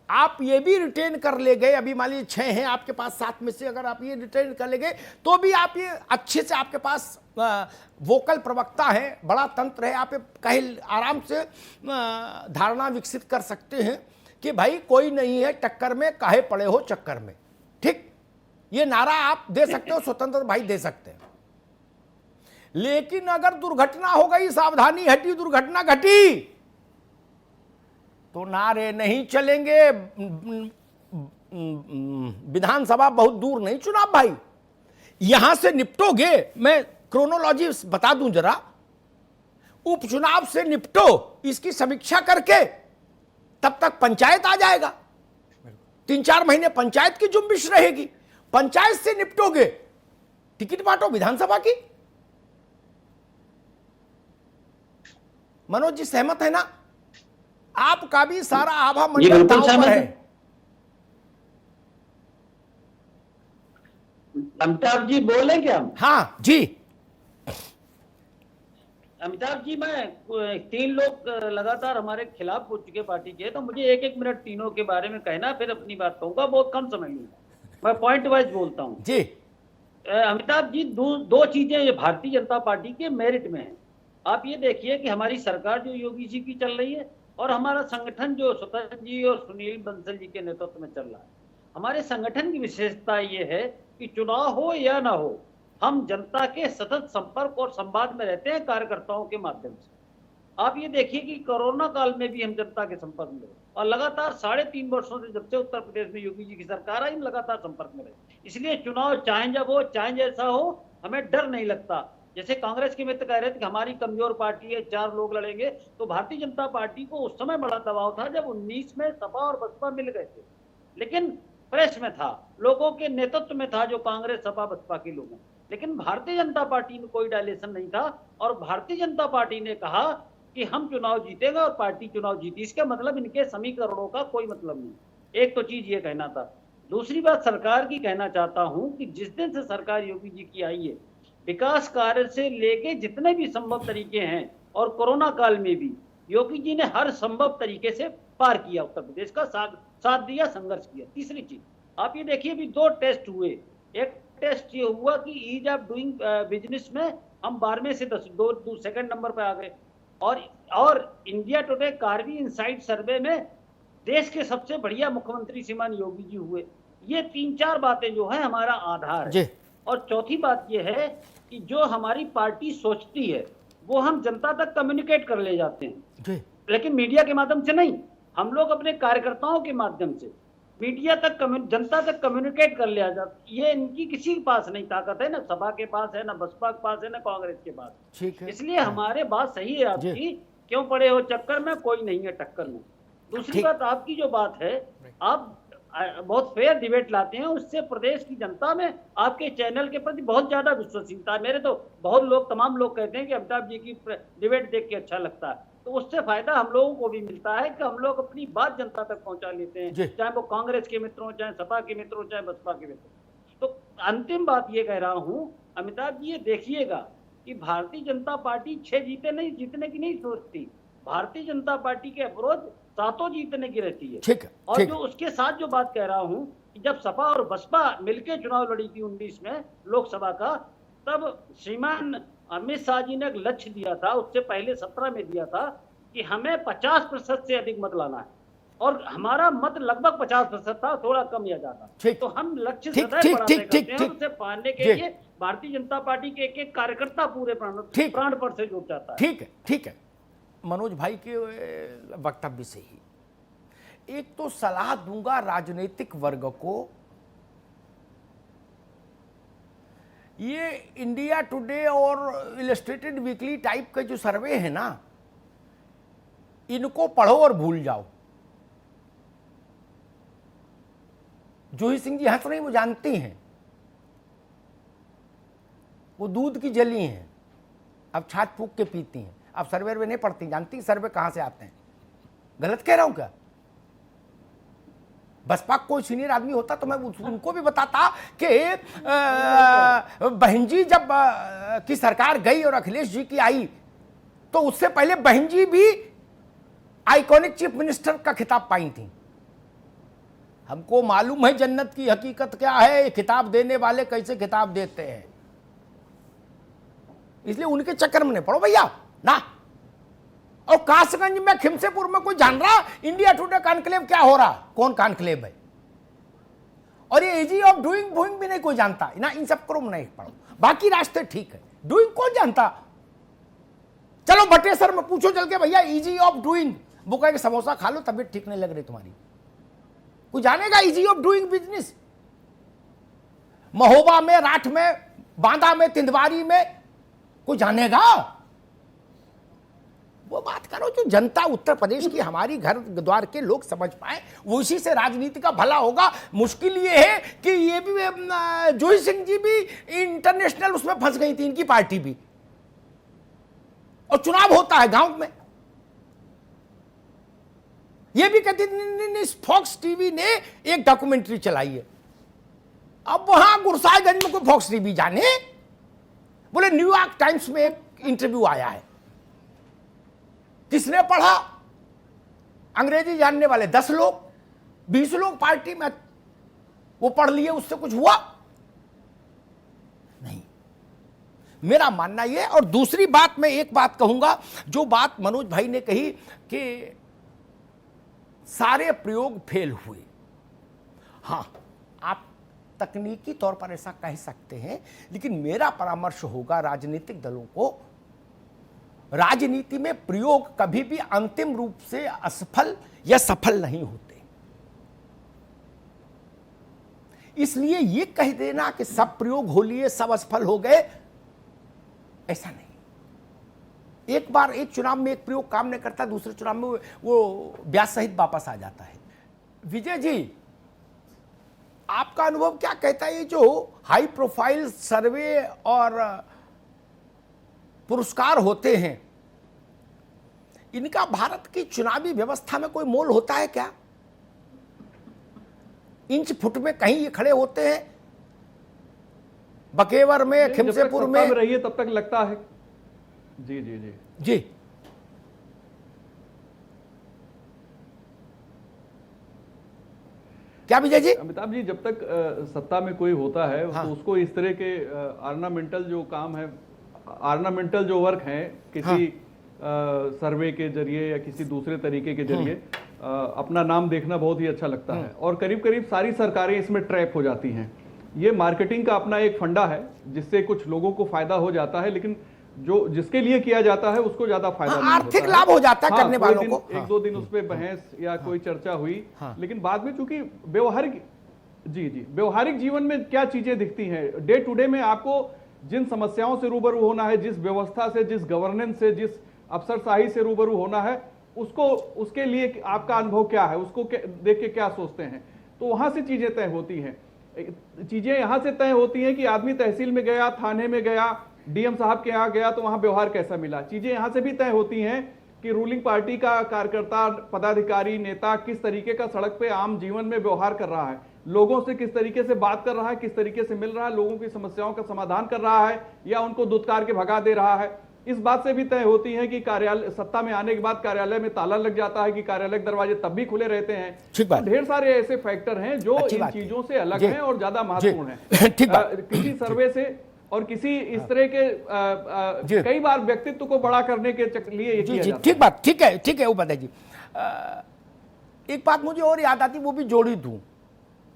आप ये भी रिटेन कर ले गए। अभी मान लीजिए 6 हैं आपके पास, 7 में से अगर आप ये रिटेन कर ले गए तो भी आप ये अच्छे से, आपके पास वोकल प्रवक्ता है, बड़ा तंत्र है, आप कहीं आराम से धारणा विकसित कर सकते हैं कि भाई कोई नहीं है टक्कर में, काहे पड़े हो चक्कर में। ठीक, ये नारा आप दे सकते हो, स्वतंत्र भाई दे सकते हैं। लेकिन अगर दुर्घटना हो गई, सावधानी हटी, दुर्घटना घटी, तो नारे नहीं चलेंगे। विधानसभा बहुत दूर नहीं, चुनाव भाई यहां से निपटोगे। मैं क्रोनोलॉजी बता दूं जरा, उपचुनाव से निपटो, इसकी समीक्षा करके तब तक पंचायत आ जाएगा। 3-4 महीने पंचायत की जुम्बिश रहेगी, पंचायत से निपटोगे, टिकट बांटो विधानसभा की। मनोज जी सहमत है ना? आपका भी सारा आभा मंडल दांव पर है। अमिताभ जी बोले क्या? हाँ जी। अमिताभ जी, मैं 3 लोग लगातार हमारे खिलाफ हो चुके पार्टी के, तो मुझे 1-1 मिनट तीनों के बारे में कहना, फिर अपनी बात कहूंगा, बहुत कम समय लूंगा, मैं पॉइंट वाइज बोलता हूँ जी। अमिताभ जी, दो चीजें ये भारतीय जनता पार्टी के मेरिट में है। आप ये देखिए कि हमारी सरकार जो योगी जी की चल रही है और हमारा संगठन जो स्वतंत्र जी और सुनील बंसल जी के नेतृत्व में चल रहा है, हमारे संगठन की विशेषता ये है कि चुनाव हो या ना हो, हम जनता के सतत संपर्क और संवाद में रहते हैं कार्यकर्ताओं के माध्यम से। आप ये देखिए कि कोरोना काल में भी हम जनता के संपर्क में रहे और लगातार 3.5 वर्षों से जब से उत्तर प्रदेश में योगी जी की सरकार आई, हम लगातार संपर्क में रहे। इसलिए चुनाव चाहे जब हो, चाहे जैसा हो, हमें डर नहीं लगता। जैसे कांग्रेस के मित्र कह रहे थे कि हमारी कमजोर पार्टी है, 4 लोग लड़ेंगे, तो भारतीय जनता पार्टी को उस समय बड़ा दबाव था जब 19 में सपा और बसपा मिल गए थे, लेकिन प्रेस में था, लोगों के नेतृत्व में था, जो कांग्रेस सपा बसपा के लोग हैं। लेकिन भारतीय जनता पार्टी में कोई डायलेशन नहीं था और भारतीय जनता पार्टी ने कहा कि कि हम चुनाव जीतेंगे और पार्टी चुनाव जीती, इसका मतलब इनके समीकरणों का कोई मतलब नहीं। एक तो चीज ये कहना था। दूसरी बात सरकार की कहना चाहता हूं कि जिस दिन से सरकार योगी जी की आई है, विकास कार्य से लेके जितने भी संभव तरीके हैं, और कोरोना काल में भी योगी जी ने हर संभव तरीके से पार किया, उत्तर प्रदेश का साथ दिया, संघर्ष किया। तीसरी चीज आप ये देखिए, अभी 2 टेस्ट हुए। एक टेस्ट ये हुआ कि ईज ऑफ डूइंग बिजनेस में हम 12वें से 2 सेकंड नंबर पे आ गए, और इंडिया टुडे कार्बी इनसाइट सर्वे में देश के सबसे बढ़िया मुख्यमंत्री श्रीमान योगी जी हुए। ये 3-4 बातें जो है हमारा आधार है। और चौथी बात ये है कि जो हमारी पार्टी सोचती है वो हम जनता तक कम्युनिकेट कर ले जाते हैं, लेकिन मीडिया के माध्यम से नहीं, हम लोग अपने कार्यकर्ताओं के माध्यम से मीडिया तक जनता तक कम्युनिकेट कर लिया जाता। ये इनकी किसी के पास नहीं ताकत है, ना सपा के पास है, ना बसपा के पास है, ना कांग्रेस के पास। ठीक है, इसलिए हमारे बात सही है आपकी, क्यों पड़े हो चक्कर में, कोई नहीं है टक्कर में। दूसरी बात आपकी जो बात है, आप बहुत फेयर डिबेट लाते हैं, उससे प्रदेश की जनता में आपके चैनल के प्रति बहुत ज्यादा विश्वसनीयता है। मेरे तो बहुत लोग, तमाम लोग कहते हैं कि अमिताभ जी की डिबेट देख के अच्छा लगता है, तो उससे फायदा हम लोगों को भी मिलता है कि हम लोग अपनी बात जनता तक पहुंचा लेते हैं, चाहे वो कांग्रेस के मित्र हो, चाहे सपा के मित्र हो, चाहे बसपा के मित्र। तो अंतिम बात ये कह रहा हूं, अमिताभ जी ये देखिएगा कि भारतीय जनता पार्टी 6 जीतने की नहीं सोचती। भारतीय जनता पार्टी के अप्रोच 7 जीतने की रहती है। ठीक है, और जो उसके साथ जो बात कह रहा हूं कि जब सपा और बसपा मिलकर चुनाव लड़ी थी 19 में लोकसभा का, तब श्रीमान अमित शाह जी ने एक लक्ष्य दिया था, उससे पहले 17 में दिया था कि हमें 50% से अधिक मत लाना है, और हमारा मत लगभग 50% था, थोड़ा कम या ज्यादा। तो हम लक्ष्य सदैव बढ़ाते करते हैं, उसे पाने के लिए भारतीय जनता पार्टी के एक कार्यकर्ता पूरे प्राण पर से जुट जाता है। ठीक है, ठीक है, मनोज भाई के वक्तव्य से ही एक तो सलाह दूंगा राजनीतिक वर्ग को, ये इंडिया टुडे और इलस्ट्रेटेड वीकली टाइप के जो सर्वे है ना, इनको पढ़ो और भूल जाओ। जूही सिंह जी हंस रही, वो जानती हैं, वो दूध की जली हैं, अब छाछ फूक के पीती हैं, अब सर्वे नहीं पढ़ती, जानती सर्वे कहां से आते हैं। गलत कह रहा हूं क्या? बसपा कोई सीनियर आदमी होता तो मैं उनको भी बताता कि बहन जी जब की सरकार गई और अखिलेश जी की आई, तो उससे पहले बहन जी भी आइकॉनिक चीफ मिनिस्टर का खिताब पाई थी। हमको मालूम है जन्नत की हकीकत क्या है, खिताब देने वाले कैसे खिताब देते हैं, इसलिए उनके चक्कर में नहीं पड़ो भैया ना। और कासगंज में, खिमसेपुर में कोई जान रहा इंडिया टुडे कॉन्क्लेव क्या हो रहा, कौन कॉन्क्लेव है, और ये इजी ऑफ डूइंग बूइंग भी नहीं कोई जानता ना, इन सब को नहीं पढ़ो। बाकी रास्ते ठीक है, डूइंग कौन जानता। चलो बटेसर में पूछो चल के, भैया इजी ऑफ डूइंग, वो कहे समोसा खा लो तबीयत ठीक नहीं लग रही तुम्हारी, कोई जानेगा easy of doing business? Mahoba में, राठ में, बांदा में, तिंदवारी में कोई जानेगा? वो बात करो जो जनता उत्तर प्रदेश की, हमारी घर द्वार के लोग समझ पाए, वो इसी से राजनीति का भला होगा। मुश्किल ये है कि ये भी जूही सिंह जी भी इंटरनेशनल उसमें फंस गई थी, इनकी पार्टी भी, और चुनाव होता है गांव में, ये भी कहती थी। फॉक्स टीवी ने एक डॉक्यूमेंट्री चलाई है, अब वहां गुरसाईगंज में कोई फॉक्स टीवी जाने, बोले न्यूयॉर्क टाइम्स में एक इंटरव्यू आया है, किसने पढ़ा? अंग्रेजी जानने वाले 10 लोग, 20 लोग पार्टी में, वो पढ़ लिए, उससे कुछ हुआ नहीं, मेरा मानना ये। और दूसरी बात, मैं एक बात कहूंगा, जो बात मनोज भाई ने कही कि सारे प्रयोग फेल हुए, हां आप तकनीकी तौर पर ऐसा कह सकते हैं, लेकिन मेरा परामर्श होगा राजनीतिक दलों को, राजनीति में प्रयोग कभी भी अंतिम रूप से असफल या सफल नहीं होते। इसलिए ये कह देना कि सब प्रयोग हो लिए, सब असफल हो गए, ऐसा नहीं। एक बार एक चुनाव में एक प्रयोग काम नहीं करता, दूसरे चुनाव में वो ब्याज सहित वापस आ जाता है। विजय जी, आपका अनुभव क्या कहता है, ये जो हाई प्रोफाइल सर्वे और पुरस्कार होते हैं, इनका भारत की चुनावी व्यवस्था में कोई मोल होता है क्या? इंच फुट में कहीं ये खड़े होते हैं, बकेवर में, खिमसेपुर में रहिए तब तक लगता है। जी जी जी जी। क्या विजय जी? अमिताभ जी, जब तक सत्ता में कोई होता है हाँ। तो उसको इस तरह के ऑर्नामेंटल जो काम है, ऑर्नामेंटल जो वर्क है, किसी सर्वे के जरिए या किसी दूसरे तरीके के जरिए अपना नाम देखना बहुत ही अच्छा लगता है। और करीब करीब सारी सरकारें इसमें ट्रैप हो जाती हैं। ये मार्केटिंग का अपना एक फंडा है जिससे कुछ लोगों को फायदा हो जाता है, लेकिन जो जिसके लिए किया जाता है उसको ज्यादा फायदा नहीं होता आर्थिक है। लाभ हो जाता है करने कोई वालों दिन, को। एक दो दिन उस पर बहस या कोई चर्चा हुई, लेकिन बाद में चूंकि व्यवहारिक व्यवहारिक जीवन में क्या चीजें दिखती हैं, डे टू डे में आपको जिन समस्याओं से रूबरू होना है, जिस व्यवस्था से, जिस गवर्नेंस से, जिस अफसरशाही से रूबरू होना है, उसको उसके लिए आपका अनुभव क्या है, उसको देख के क्या सोचते हैं, तो वहां से चीजें तय होती हैं। चीजें यहां से तय होती हैं कि आदमी तहसील में गया, थाने में गया, डीएम साहब के यहाँ गया तो वहां व्यवहार कैसा मिला। चीजें यहां से भी तय होती हैं कि रूलिंग पार्टी का कार्यकर्ता, पदाधिकारी, नेता किस तरीके का सड़क पे आम जीवन में व्यवहार कर रहा है, लोगों से किस तरीके से बात कर रहा है, किस तरीके से मिल रहा है, लोगों की समस्याओं का समाधान कर रहा है या उनको दुत्कार के भगा दे रहा है। इस बात से भी तय होती है कि कार्यालय सत्ता में आने के बाद कार्यालय में ताला लग जाता है कि कार्यालय के दरवाजे तब भी खुले रहते हैं। ठीक बात। तो ढेर सारे ऐसे फैक्टर हैं जो इन चीजों से अलग हैं और ज्यादा महत्वपूर्ण हैं। ठीक बात। किसी सर्वे से और किसी इस तरह के कई बार व्यक्तित्व को बड़ा करने के लिए ये किया जाता है। ठीक बात, ठीक है उपाध्याय जी। एक बात मुझे और याद आती, वो भी जोड़ी दूं।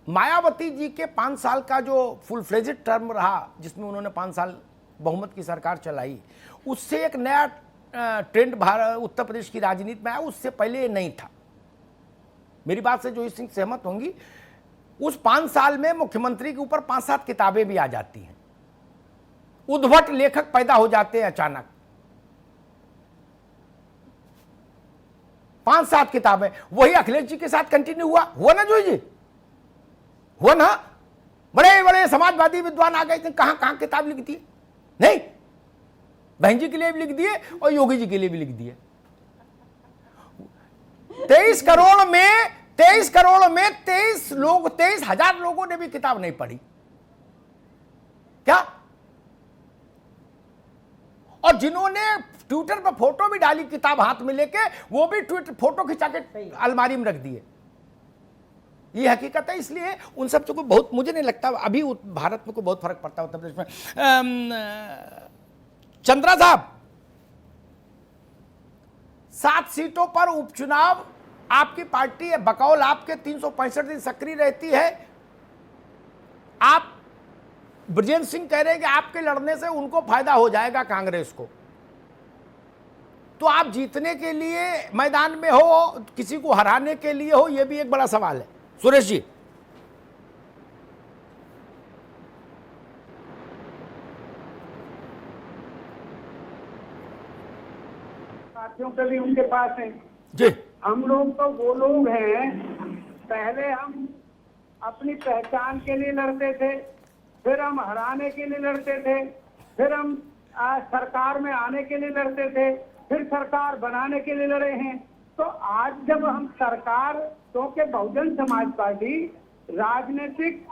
मायावती जी के 5 साल का जो फुल फ्लेजेड टर्म रहा, जिसमें उन्होंने 5 साल बहुमत की सरकार चलाई, उससे एक नया ट्रेंड भारत उत्तर प्रदेश की राजनीति में आया। उससे पहले ये नहीं था। मेरी बात से जो सिंह सहमत होंगी, उस 5 साल में मुख्यमंत्री के ऊपर 5-7 किताबें भी आ जाती हैं, उद्भट लेखक पैदा हो जाते हैं अचानक। 5-7 किताबें। वही अखिलेश जी के साथ कंटिन्यू हुआ ना जोई जी, हुआ ना। बड़े बड़े समाजवादी विद्वान आ गए थे, कहां कहां किताब लिख दी? नहीं, बहन जी के लिए भी लिख दिए और योगी जी के लिए भी लिख दिए। 23 करोड़ में 23,000 लोगों ने भी किताब नहीं पढ़ी क्या? और जिन्होंने ट्विटर पर फोटो भी डाली किताब हाथ में लेके, वो भी ट्विटर फोटो खिंचा के अलमारी में रख दिए। ये हकीकत है। इसलिए उन सब को बहुत, मुझे नहीं लगता अभी भारत में कोई बहुत फर्क पड़ता है उत्तर प्रदेश में। चंद्रा साहब, 7 सीटों पर उपचुनाव, आपकी पार्टी है, बकौल आपके 365 दिन सक्रिय रहती है। आप ब्रजेंद्र सिंह कह रहे हैं कि आपके लड़ने से उनको फायदा हो जाएगा कांग्रेस को, तो आप जीतने के लिए मैदान में हो, किसी को हराने के लिए हो, यह भी एक बड़ा सवाल है। सुरेश जी। साथियों के भी उनके पास है जी। हम लोग तो वो लोग हैं, पहले हम अपनी पहचान के लिए लड़ते थे, फिर हम हराने के लिए लड़ते थे, फिर हम सरकार में आने के लिए लड़ते थे, फिर सरकार बनाने के लिए लड़े हैं। तो आज जब हम सरकार, क्योंकि बहुजन समाज पार्टी राजनीतिक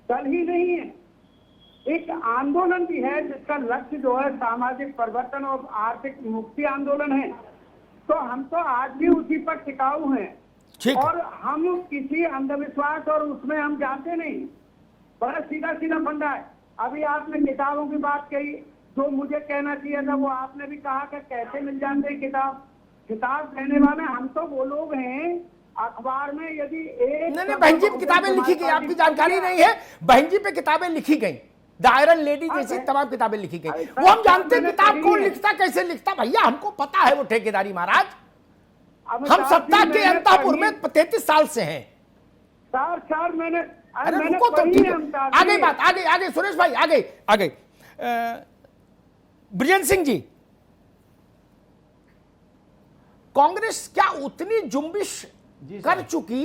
दल ही नहीं है, एक आंदोलन भी है जिसका लक्ष्य जो है सामाजिक परिवर्तन और आर्थिक मुक्ति आंदोलन है। तो हम तो आज भी उसी पर टिकाऊ हैं और हम किसी अंधविश्वास और उसमें हम जाते नहीं। बड़ा सीधा सीधा फंडा है। अभी आपने किताबों की बात कही, जो मुझे कहना चाहिए था वो आपने भी कहा कि कैसे मिल जाते किताब देने वाले हम तो वो लोग हैं। अखबार में यदि एक नहीं, बहन जी किताबें लिखी गई, आपकी जानकारी नहीं है, बहन जी पे किताबें लिखी गई, द आयरन लेडी जैसी तमाम किताबें लिखी गई। वो हम जानते हैं किताब कौन लिखता, कैसे लिखता, भैया हमको पता है वो ठेकेदारी महाराज। हम सत्ता के अंतःपुर में 33 साल से हैं। सर मैंने, अरे रुको तो, ठीक है, आगे बात, आगे सुरेश भाई, आगे ब्रजेंद्र सिंह जी, कांग्रेस क्या उतनी जुम्बिश कर चुकी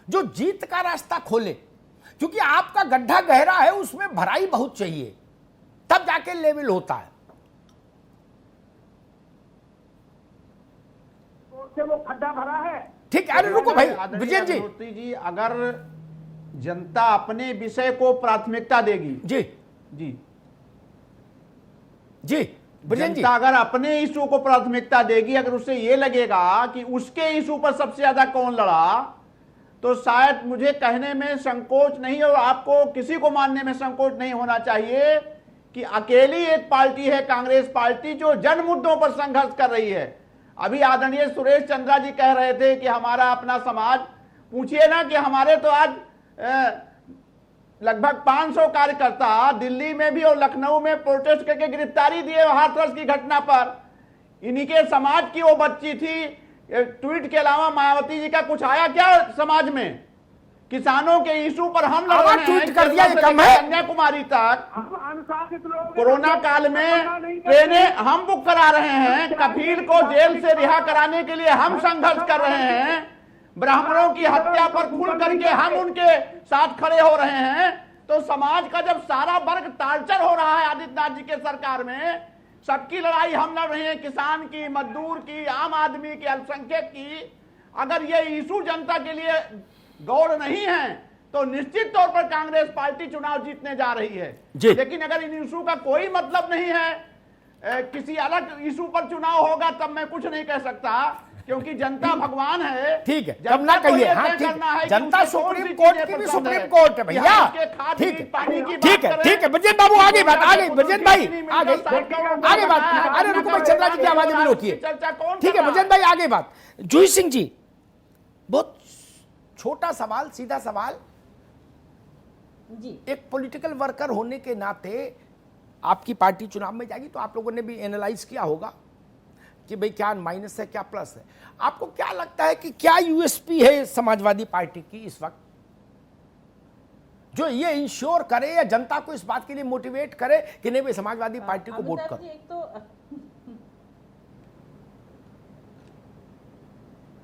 जो जीत का रास्ता खोले? क्योंकि आपका गड्ढा गहरा है, उसमें भराई बहुत चाहिए, तब जाके लेवल होता है। से वो खड्डा भरा है। ठीक है, अरे रुको भाई आदरणीय विजय जी। अग्निहोत्री जी, अगर जनता अपने विषय को प्राथमिकता देगी, जी जी जी विजय जी। जनता अगर अपने इशू को प्राथमिकता देगी, अगर उसे ये लगेगा कि उसके इशू पर सबसे ज्यादा कौन लड़ा, तो शायद मुझे कहने में संकोच नहीं और आपको किसी को मानने में संकोच नहीं होना चाहिए कि अकेली एक पार्टी है कांग्रेस पार्टी जो जन मुद्दों पर संघर्ष कर रही है। अभी आदरणीय सुरेश चंद्रा जी कह रहे थे कि हमारा अपना समाज, पूछिए ना कि हमारे तो आज लगभग 500 कार्यकर्ता दिल्ली में भी और लखनऊ में प्रोटेस्ट करके गिरफ्तारी दिए हाथरस की घटना पर। इन्हीं के समाज की वो बच्ची थी, ट्वीट के अलावा मायावती जी का कुछ आया क्या समाज में? किसानों के इशू पर हम लड़ रहे हैं, ट्वीट कर दिया, ये कम है? कन्याकुमारी तक हम अनुशासित लोग, कोरोना काल में ट्रेनें हम बुक करा रहे हैं, कफील को जेल से रिहा कराने के लिए हम संघर्ष कर रहे हैं, ब्राह्मणों की हत्या पर खुल करके हम उनके साथ खड़े हो रहे हैं। तो समाज का जब सारा वर्ग टार्चर हो रहा है आदित्यनाथ जी के सरकार में, सबकी लड़ाई हम लड़ रहे हैं, किसान की, मजदूर की, आम आदमी की, अल्पसंख्यक की। अगर ये इशू जनता के लिए गौड़ नहीं है तो निश्चित तौर पर कांग्रेस पार्टी चुनाव जीतने जा रही है। लेकिन अगर इन इशू का कोई मतलब नहीं है, किसी अलग इशू पर चुनाव होगा, तब मैं कुछ नहीं कह सकता, क्योंकि जनता भगवान है। ठीक है, तब ना कहिए। हाँ ठीक है, जनता सुप्रीम कोर्ट की भी सुप्रीम कोर्ट है भैया। ठीक है ठीक है ब्रजेश बाबू, आगे बात आ गई। ब्रजेश भाई आगे बात। अरे रुको भाई, चंद्रा जी की आवाज भी होती है। ठीक है ब्रजेश भाई, आगे बात। जूही सिंह जी, बहुत छोटा सवाल, सीधा सवाल। जी, एक पॉलिटिकल वर्कर होने के नाते आपकी पार्टी चुनाव में जाएगी, तो आप लोगों ने भी एनालाइज किया होगा कि भाई क्या माइनस है, क्या प्लस है। आपको क्या लगता है कि क्या यूएसपी है समाजवादी पार्टी की इस वक्त, जो ये इंश्योर करे या जनता को इस बात के लिए मोटिवेट करे कि नहीं भाई समाजवादी पार्टी को वोट करो? एक तो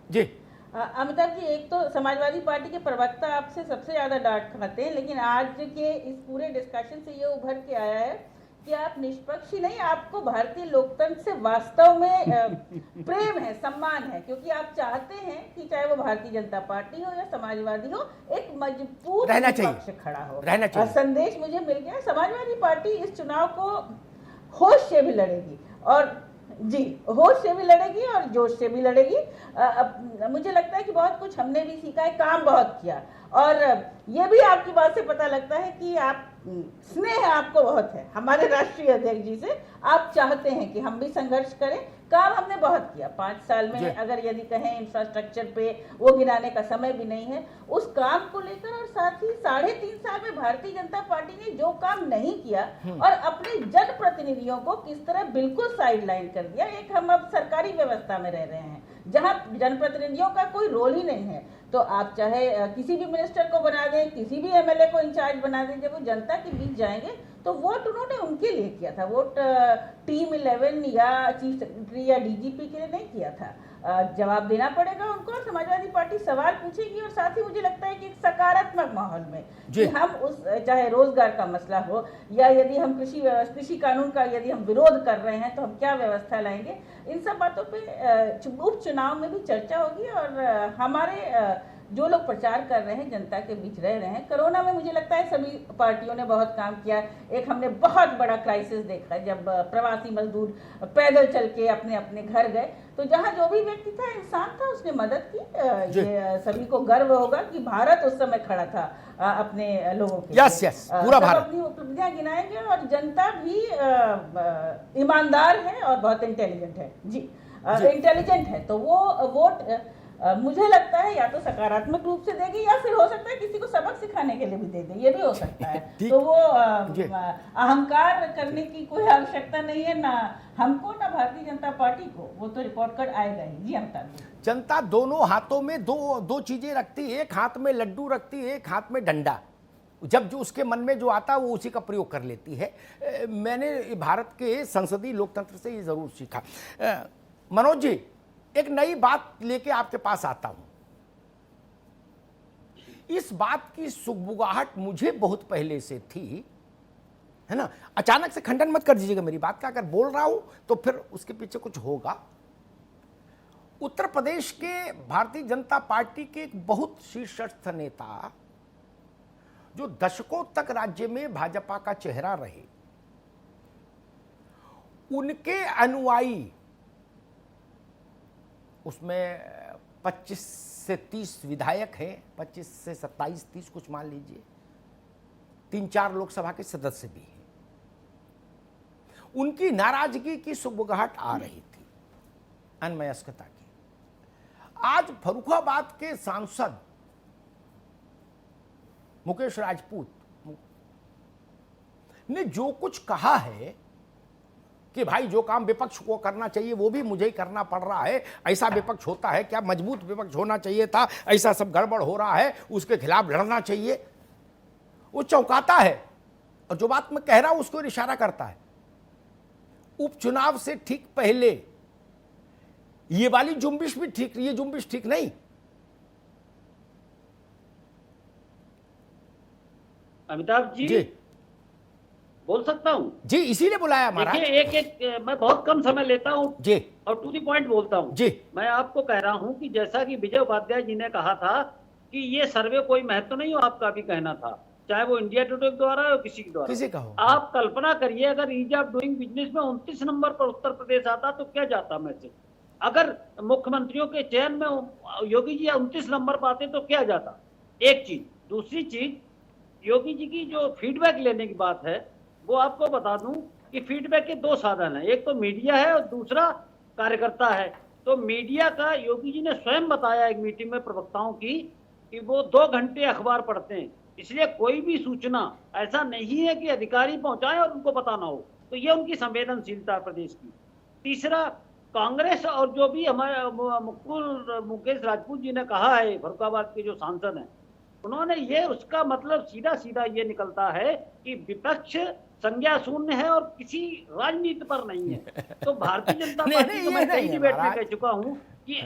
जी अमिताभ जी, एक तो समाजवादी पार्टी के प्रवक्ता आपसे सबसे ज्यादा डांट खाते हैं, लेकिन आज के इस पूरे डिस्कशन से ये उभर के आया है कि आप निष्पक्ष ही नहीं, आपको भारतीय लोकतंत्र से वास्तव में प्रेम है, सम्मान है, क्योंकि आप चाहते हैं कि चाहे वो भारतीय जनता पार्टी हो या समाजवादी हो, एक मजबूत पक्ष खड़ा हो, रहना चाहिए। संदेश मुझे मिल गया। समाजवादी पार्टी इस चुनाव को होश से भी लड़ेगी, और जी होश से भी लड़ेगी और जोश से भी लड़ेगी। मुझे लगता है कि बहुत कुछ हमने भी सीखा है, काम बहुत किया, और ये भी आपकी बात से पता लगता है कि आप स्नेह आपको बहुत है हमारे राष्ट्रीय अध्यक्ष जी से। आप चाहते हैं कि हम भी संघर्ष करें। काम हमने बहुत किया 5 साल में, अगर यदि कहें इंफ्रास्ट्रक्चर पे, वो गिनाने का समय भी नहीं है उस काम को लेकर। और साथ ही 3.5 साल में भारतीय जनता पार्टी ने जो काम नहीं किया और अपने जनप्रतिनिधियों को किस तरह बिल्कुल साइडलाइन कर दिया। एक हम अब सरकारी व्यवस्था में रह रहे हैं जहां जनप्रतिनिधियों का कोई रोल ही नहीं है, तो आप चाहे किसी भी मिनिस्टर को बना दें, किसी भी एमएलए को इंचार्ज बना दें, जब वो जनता के बीच जाएंगे तो वोट उन्होंने उनके लिए किया था। वोट टीम 11 या चीफ सेक्रेटरी या डीजीपी के लिए नहीं किया था। जवाब देना पड़ेगा उनको, और समाजवादी पार्टी सवाल पूछेगी। और साथ ही मुझे लगता है कि एक सकारात्मक माहौल में कि हम उस, चाहे रोजगार का मसला हो या यदि हम कृषि कानून का यदि हम विरोध कर रहे हैं तो हम क्या व्यवस्था लाएंगे, इन सब बातों पे उपचुनाव में भी चर्चा होगी। और हमारे जो लोग प्रचार कर रहे हैं, जनता के बीच रह रहे हैं। कोरोना में मुझे लगता है सभी पार्टियों ने बहुत काम किया। एक हमने बहुत बड़ा क्राइसिस देखा जब प्रवासी मजदूर पैदल चल के अपने अपने घर गए, तो जहां जो भी व्यक्ति था, इंसान था, उसने मदद की। ये सभी को गर्व होगा कि भारत उस समय खड़ा था अपने लोगों के लिए। पूरा भारत अपनी उपलब्धियां गिनाएंगे, और जनता भी ईमानदार है और बहुत इंटेलिजेंट है। जी इंटेलिजेंट है, तो वो वोट मुझे लगता है या तो सकारात्मक रूप से देगी, या फिर हो सकता है किसी को सबक सिखाने के लिए भी दे दे, ये भी हो सकता है। तो वो अहंकार करने की कोई आवश्यकता नहीं है, ना हमको ना भारतीय जनता पार्टी को। वो तो रिपोर्ट कार्ड आएगा ही। जी अमिताभ, जनता दोनों हाथों में दो चीजें रखती है, एक हाथ में लड्डू रखती है, एक हाथ में डंडा। जब जो उसके मन में जो आता है वो उसी का प्रयोग कर लेती है। मैंने भारत के संसदीय लोकतंत्र से ये जरूर सीखा। मनोज जी, एक नई बात लेके आपके पास आता हूं। इस बात की सुगबुगाहट मुझे बहुत पहले से थी, है ना। अचानक से खंडन मत कर दीजिएगा मेरी बात का, अगर बोल रहा हूं तो फिर उसके पीछे कुछ होगा। उत्तर प्रदेश के भारतीय जनता पार्टी के एक बहुत शीर्षस्थ नेता, जो दशकों तक राज्य में भाजपा का चेहरा रहे, उनके अनुयायी, उसमें 25 से 30 विधायक हैं, 25 से 27-30 कुछ मान लीजिए, 3-4 लोकसभा के सदस्य भी हैं। उनकी नाराजगी की सुबुगाहट आ रही थी, अनमनस्कता की। आज फर्रुखाबाद के सांसद मुकेश राजपूत ने जो कुछ कहा है कि भाई जो काम विपक्ष को करना चाहिए वो भी मुझे ही करना पड़ रहा है, ऐसा विपक्ष होता है क्या, मजबूत विपक्ष होना चाहिए था, ऐसा सब गड़बड़ हो रहा है, उसके खिलाफ लड़ना चाहिए, वो चौंकाता है। और जो बात मैं कह रहा हूं उसको इशारा करता है। उपचुनाव से ठीक पहले ये वाली जुम्बिश भी ठीक, ये जुम्बिश ठीक नहीं। अमिताभ जी, बोल सकता हूँ जी, इसीलिए बुलाया महाराज। देखिए, एक मैं बहुत कम समय लेता हूँ जी, और टू द पॉइंट बोलता हूँ जी। मैं आपको कह रहा हूँ कि जैसा कि विजय उपाध्याय जी ने कहा था कि ये सर्वे कोई महत्व नहीं हो, आपका भी कहना था, चाहे वो इंडिया टुडे के द्वारा हो किसी के द्वारा, किसी का हो। आप कल्पना करिए अगर ईज ऑफ डूइंग बिजनेस में 29 नंबर पर उत्तर प्रदेश आता तो क्या जाता मैसेज। अगर मुख्यमंत्रियों के चयन में योगी जी 29 नंबर पाते तो क्या जाता। एक चीज। दूसरी चीज, योगी जी की जो फीडबैक लेने की बात है वो आपको बता दूं कि फीडबैक के 2 साधन हैं, एक तो मीडिया है और दूसरा कार्यकर्ता है। तो मीडिया का योगी जी ने स्वयं बताया एक मीटिंग में प्रवक्ताओं की कि वो 2 घंटे अखबार पढ़ते हैं, इसलिए कोई भी सूचना ऐसा नहीं है कि अधिकारी पहुंचाए और उनको पता ना हो। तो ये उनकी संवेदनशीलता प्रदेश की। तीसरा, कांग्रेस और जो भी हमारे मुकेश राजपूत जी ने कहा है, फर्रुखाबाद के जो सांसद हैं, उन्होंने ये, उसका मतलब सीधा सीधा ये निकलता है कि विपक्ष संज्ञा शून्य है और किसी राजनीति पर नहीं है। तो भारतीय जनता पार्टी को मैं कई डिबेट में कह चुका हूं कि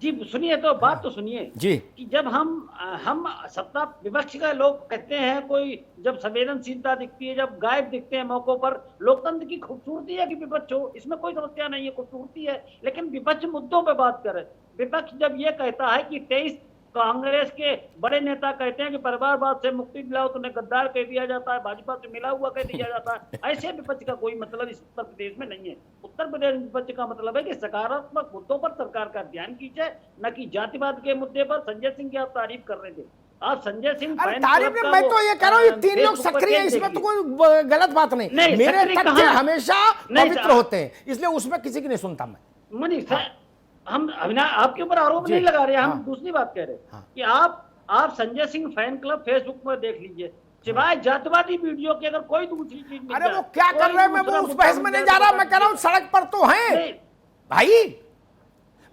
जी सुनिए, तो बात तो सुनिए जी, कि जब हम सत्ता विपक्ष का लोग कहते हैं, कोई जब संवेदनशीलता दिखती है, जब गायब दिखते हैं मौकों पर, लोकतंत्र की खूबसूरती है कि विपक्ष हो, इसमें कोई समस्या नहीं है, खूबसूरती है, लेकिन विपक्ष मुद्दों पे बात करे। विपक्ष जब ये कहता है कि 23 कांग्रेस के बड़े नेता कहते हैं कि परिवारवाद से मुक्ति दिलाओ तो उन्हें गद्दार कह दिया जाता है, भाजपा से मिला हुआ कह दिया जाता है, ऐसे विपक्ष का कोई मतलब इस उत्तर प्रदेश में नहीं है। उत्तर प्रदेश विपक्ष का मतलब है कि सकारात्मक मुद्दों पर सरकार का ध्यान कीजिए, न कि जातिवाद के मुद्दे पर। संजय सिंह की आप तारीफ कर रहे थे, आप संजय सिंह तारीफ में, मैं तो ये कह रहा हूँ, ये 3 लोग सक्रिय हैं, इसमें तो कोई गलत बात नहीं। मेरे तथ्य हमेशा पवित्र होते हैं, इसलिए उसमें किसी की नहीं सुनता मैं। मनीष, हम अविनाश आपके ऊपर आरोप नहीं लगा रहे, हम दूसरी बात कह रहे हैं कि आप Sanjay Singh fan club Facebook पर देख लीजिए, सिवाय जातिवादी वीडियो के अगर कोई दूसरी चीज नहीं। अरे वो क्या कर रहे हैं, मैं वो उस बहस में नहीं जा रहा, मैं कह रहा हूँ सड़क पर तो हैं भाई।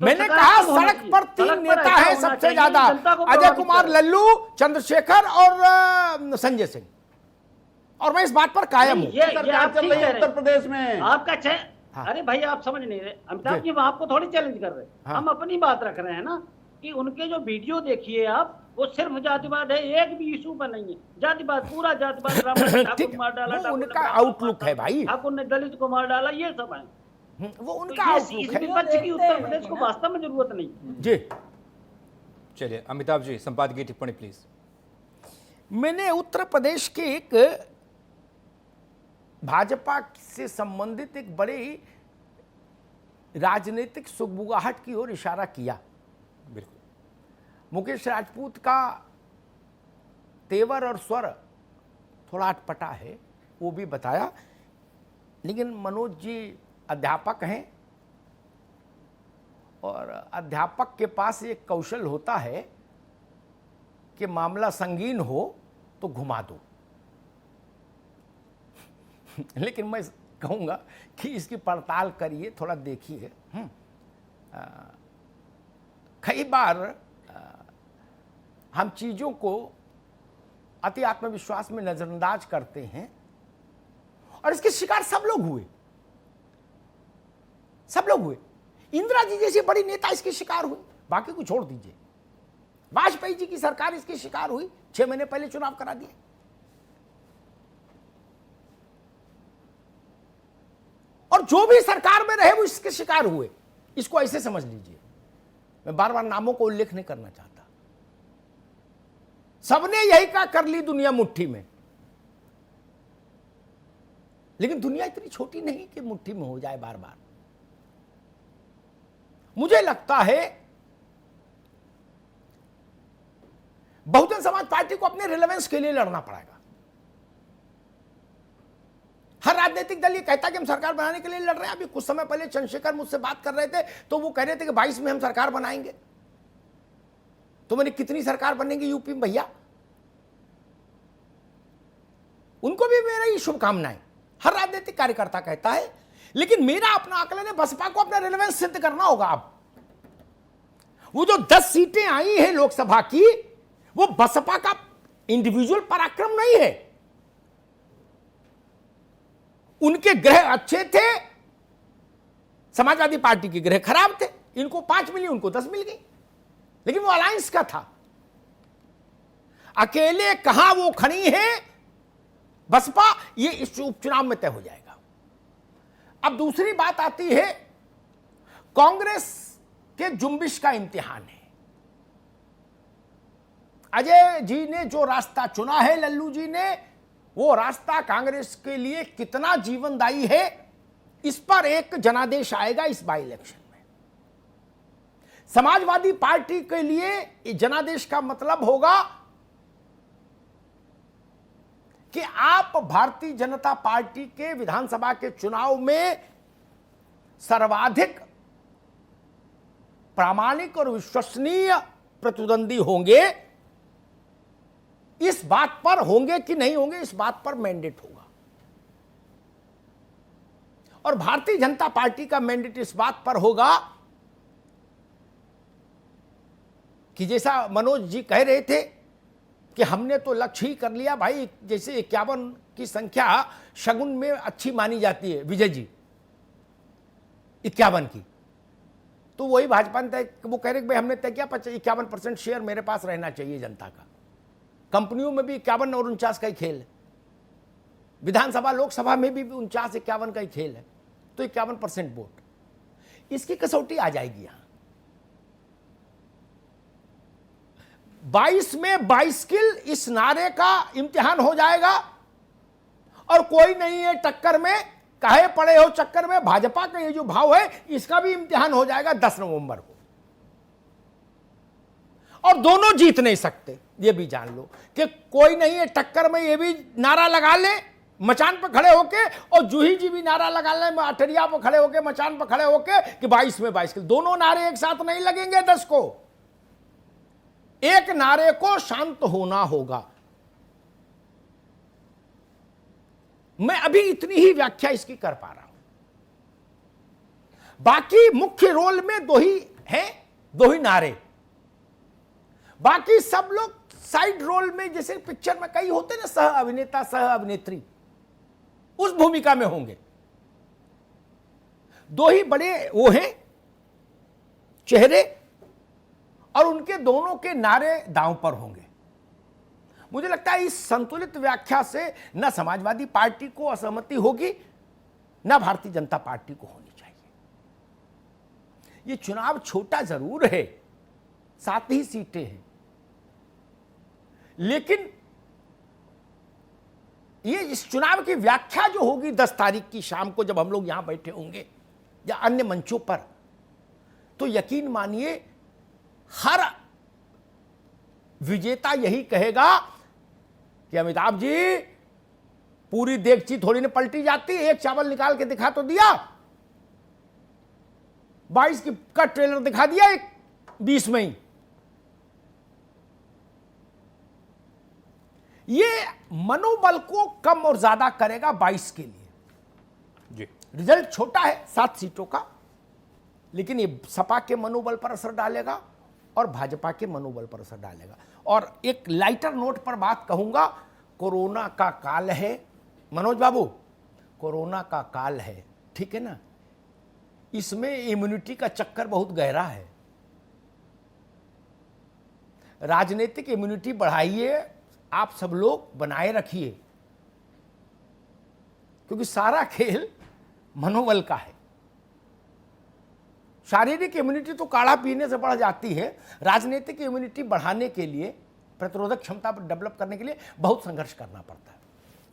मैंने कहा सड़क पर 3 नेता हैं सबसे ज्यादा, अजय कुमार लल्लू, चंद्रशेखर और संजय सिंह, और मैं इस बात पर कायम हूँ। ये आप चल रही है उत्तर प्रदेश में आपका अरे भाई आप समझ नहीं रहे, अमिताभ जी आपको थोड़ी चैलेंज कर रहे हैं, हम अपनी बात रख रहे हैं ना कि उनके जो वीडियो देखिए आप, वो सिर्फ जातिवाद है, एक भी इशू पर नहीं है जातिवाद, पूरा जातिवाद। ठाकुर मार डाला, उनका आउटलुक है भाई, ठाकुर ने दलित को मार डाला, ये सब है, वो उनका आउटलुक है। विपक्ष की उत्तर प्रदेश को वास्तव में जरूरत नहीं जी। चलिए अमिताभ जी, संपादकीय टिप्पणी प्लीज। मैंने उत्तर प्रदेश के एक भाजपा से संबंधित एक बड़ी राजनीतिक सुगबुगाहट की ओर इशारा किया। बिल्कुल। मुकेश राजपूत का तेवर और स्वर थोड़ा अटपटा है, वो भी बताया, लेकिन मनोज जी अध्यापक हैं और अध्यापक के पास एक कौशल होता है कि मामला संगीन हो तो घुमा दो। लेकिन मैं कहूँगा कि इसकी पड़ताल करिए, थोड़ा देखिए। कई बार हम चीज़ों को अति आत्मविश्वास में नजरअंदाज करते हैं और इसके शिकार सब लोग हुए, सब लोग हुए। इंदिरा जी जैसी बड़ी नेता इसके शिकार हुई, बाकी को छोड़ दीजिए। वाजपेयी जी की सरकार इसके शिकार हुई, 6 महीने पहले चुनाव करा दिए। और जो भी सरकार में रहे वो इसके शिकार हुए, इसको ऐसे समझ लीजिए। मैं बार बार नामों को उल्लेख नहीं करना चाहता। सबने यही कहा कर ली दुनिया मुट्ठी में, लेकिन दुनिया इतनी छोटी नहीं कि मुट्ठी में हो जाए बार बार। मुझे लगता है बहुजन समाज पार्टी को अपने रिलेवेंस के लिए लड़ना पड़ेगा। हर राजनीतिक दल ये कहता है कि हम सरकार बनाने के लिए लड़ रहे हैं। अभी कुछ समय पहले चंद्रशेखर मुझसे बात कर रहे थे तो वो कह रहे थे कि 22 में हम सरकार बनाएंगे। तो मैंने कितनी सरकार बनेगी यूपी में भैया? उनको भी मेरी शुभकामनाएं, हर राजनीतिक कार्यकर्ता कहता है। लेकिन मेरा अपना आकलन है, बसपा को अपना रिलेवेंस सिद्ध करना होगा। अब वो जो 10 सीटें आई हैं लोकसभा की, वो बसपा का इंडिविजुअल पराक्रम नहीं है। उनके ग्रह अच्छे थे, समाजवादी पार्टी के ग्रह खराब थे। इनको 5 मिली, उनको 10 मिल गई, लेकिन वो अलायंस का था। अकेले कहां वो खड़ी है बसपा, ये इस उपचुनाव में तय हो जाएगा। अब दूसरी बात आती है, कांग्रेस के जुम्बिश का इम्तिहान है। अजय जी ने जो रास्ता चुना है, लल्लू जी ने, वो रास्ता कांग्रेस के लिए कितना जीवनदायी है, इस पर एक जनादेश आएगा इस बाई इलेक्शन में। समाजवादी पार्टी के लिए जनादेश का मतलब होगा कि आप भारतीय जनता पार्टी के विधानसभा के चुनाव में सर्वाधिक प्रामाणिक और विश्वसनीय प्रतिद्वंदी होंगे। इस बात पर होंगे कि नहीं होंगे, इस बात पर मैंडेट होगा। और भारतीय जनता पार्टी का मैंडेट इस बात पर होगा कि जैसा मनोज जी कह रहे थे कि हमने तो लक्ष्य ही कर लिया भाई। जैसे 51 की संख्या शगुन में अच्छी मानी जाती है, विजय जी 51 की, तो वही भाजपा ने तय, वो कह रहे कि भाई हमने तय किया 51% शेयर मेरे पास रहना चाहिए जनता का। कंपनियों में भी 51 और 49 का ही खेल है, विधानसभा लोकसभा में भी 49-51 का ही खेल है। तो 51% वोट, इसकी कसौटी आ जाएगी यहां। 22 में 22 किल, इस नारे का इम्तिहान हो जाएगा। और कोई नहीं है टक्कर में, काहे पड़े हो चक्कर में, भाजपा का ये जो भाव है इसका भी इम्तिहान हो जाएगा 10 नवंबर को। और दोनों जीत नहीं सकते, ये भी जान लो कि कोई नहीं है टक्कर में, ये भी नारा लगा ले मचान पर खड़े होके, और जूही जी भी नारा लगा ले अठरिया पर खड़े होके, मचान पर खड़े होके कि 22 में 22 किल। दोनों नारे एक साथ नहीं लगेंगे 10 को, एक नारे को शांत होना होगा। मैं अभी इतनी ही व्याख्या इसकी कर पा रहा हूं। बाकी मुख्य रोल में दो ही हैं, दो ही नारे। बाकी सब लोग साइड रोल में, जैसे पिक्चर में कई होते ना सह अभिनेता सह अभिनेत्री, उस भूमिका में होंगे। दो ही बड़े वो हैं चेहरे, और उनके दोनों के नारे दांव पर होंगे। मुझे लगता है इस संतुलित व्याख्या से न समाजवादी पार्टी को असहमति होगी, न भारतीय जनता पार्टी को होनी चाहिए। ये चुनाव छोटा जरूर है, 7 ही सीटें हैं, लेकिन ये इस चुनाव की व्याख्या जो होगी 10 तारीख की शाम को, जब हम लोग यहां बैठे होंगे या अन्य मंचों पर, तो यकीन मानिए हर विजेता यही कहेगा कि अमिताभ जी, पूरी देगची थोड़ी ने पलटी जाती, एक चावल निकाल के दिखा तो दिया, 22 का ट्रेलर दिखा दिया एक 20 में ही। ये मनोबल को कम और ज्यादा करेगा 22 के लिए। जी, रिजल्ट छोटा है 7 सीटों का, लेकिन ये सपा के मनोबल पर असर डालेगा और भाजपा के मनोबल पर असर डालेगा। और एक लाइटर नोट पर बात कहूंगा, कोरोना का काल है मनोज बाबू, कोरोना का काल है, ठीक है ना, इसमें इम्यूनिटी का चक्कर बहुत गहरा है। राजनीतिक इम्यूनिटी बढ़ाइए, आप सब लोग बनाए रखिए, क्योंकि सारा खेल मनोबल का है। शारीरिक इम्यूनिटी तो काढ़ा पीने से बढ़ जाती है, राजनीतिक इम्यूनिटी बढ़ाने के लिए, प्रतिरोधक क्षमता डेवलप करने के लिए बहुत संघर्ष करना पड़ता है।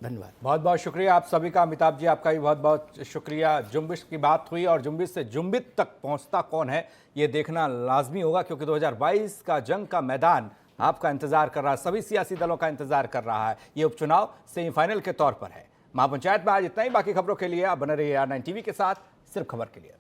धन्यवाद। बहुत बहुत शुक्रिया आप सभी का। अमिताभ जी आपका भी बहुत बहुत शुक्रिया। जुम्बिश की बात हुई और जुम्बिश से जुम्बित तक पहुंचता कौन है ये देखना लाजमी होगा, क्योंकि 2022 का जंग का मैदान आपका इंतजार कर रहा है, सभी सियासी दलों का इंतजार कर रहा है। ये उपचुनाव सेमीफाइनल के तौर पर है। महापंचायत में आज इतना ही। बाकी खबरों के लिए आप बने रहिए R9 TV के साथ, सिर्फ खबर के लिए।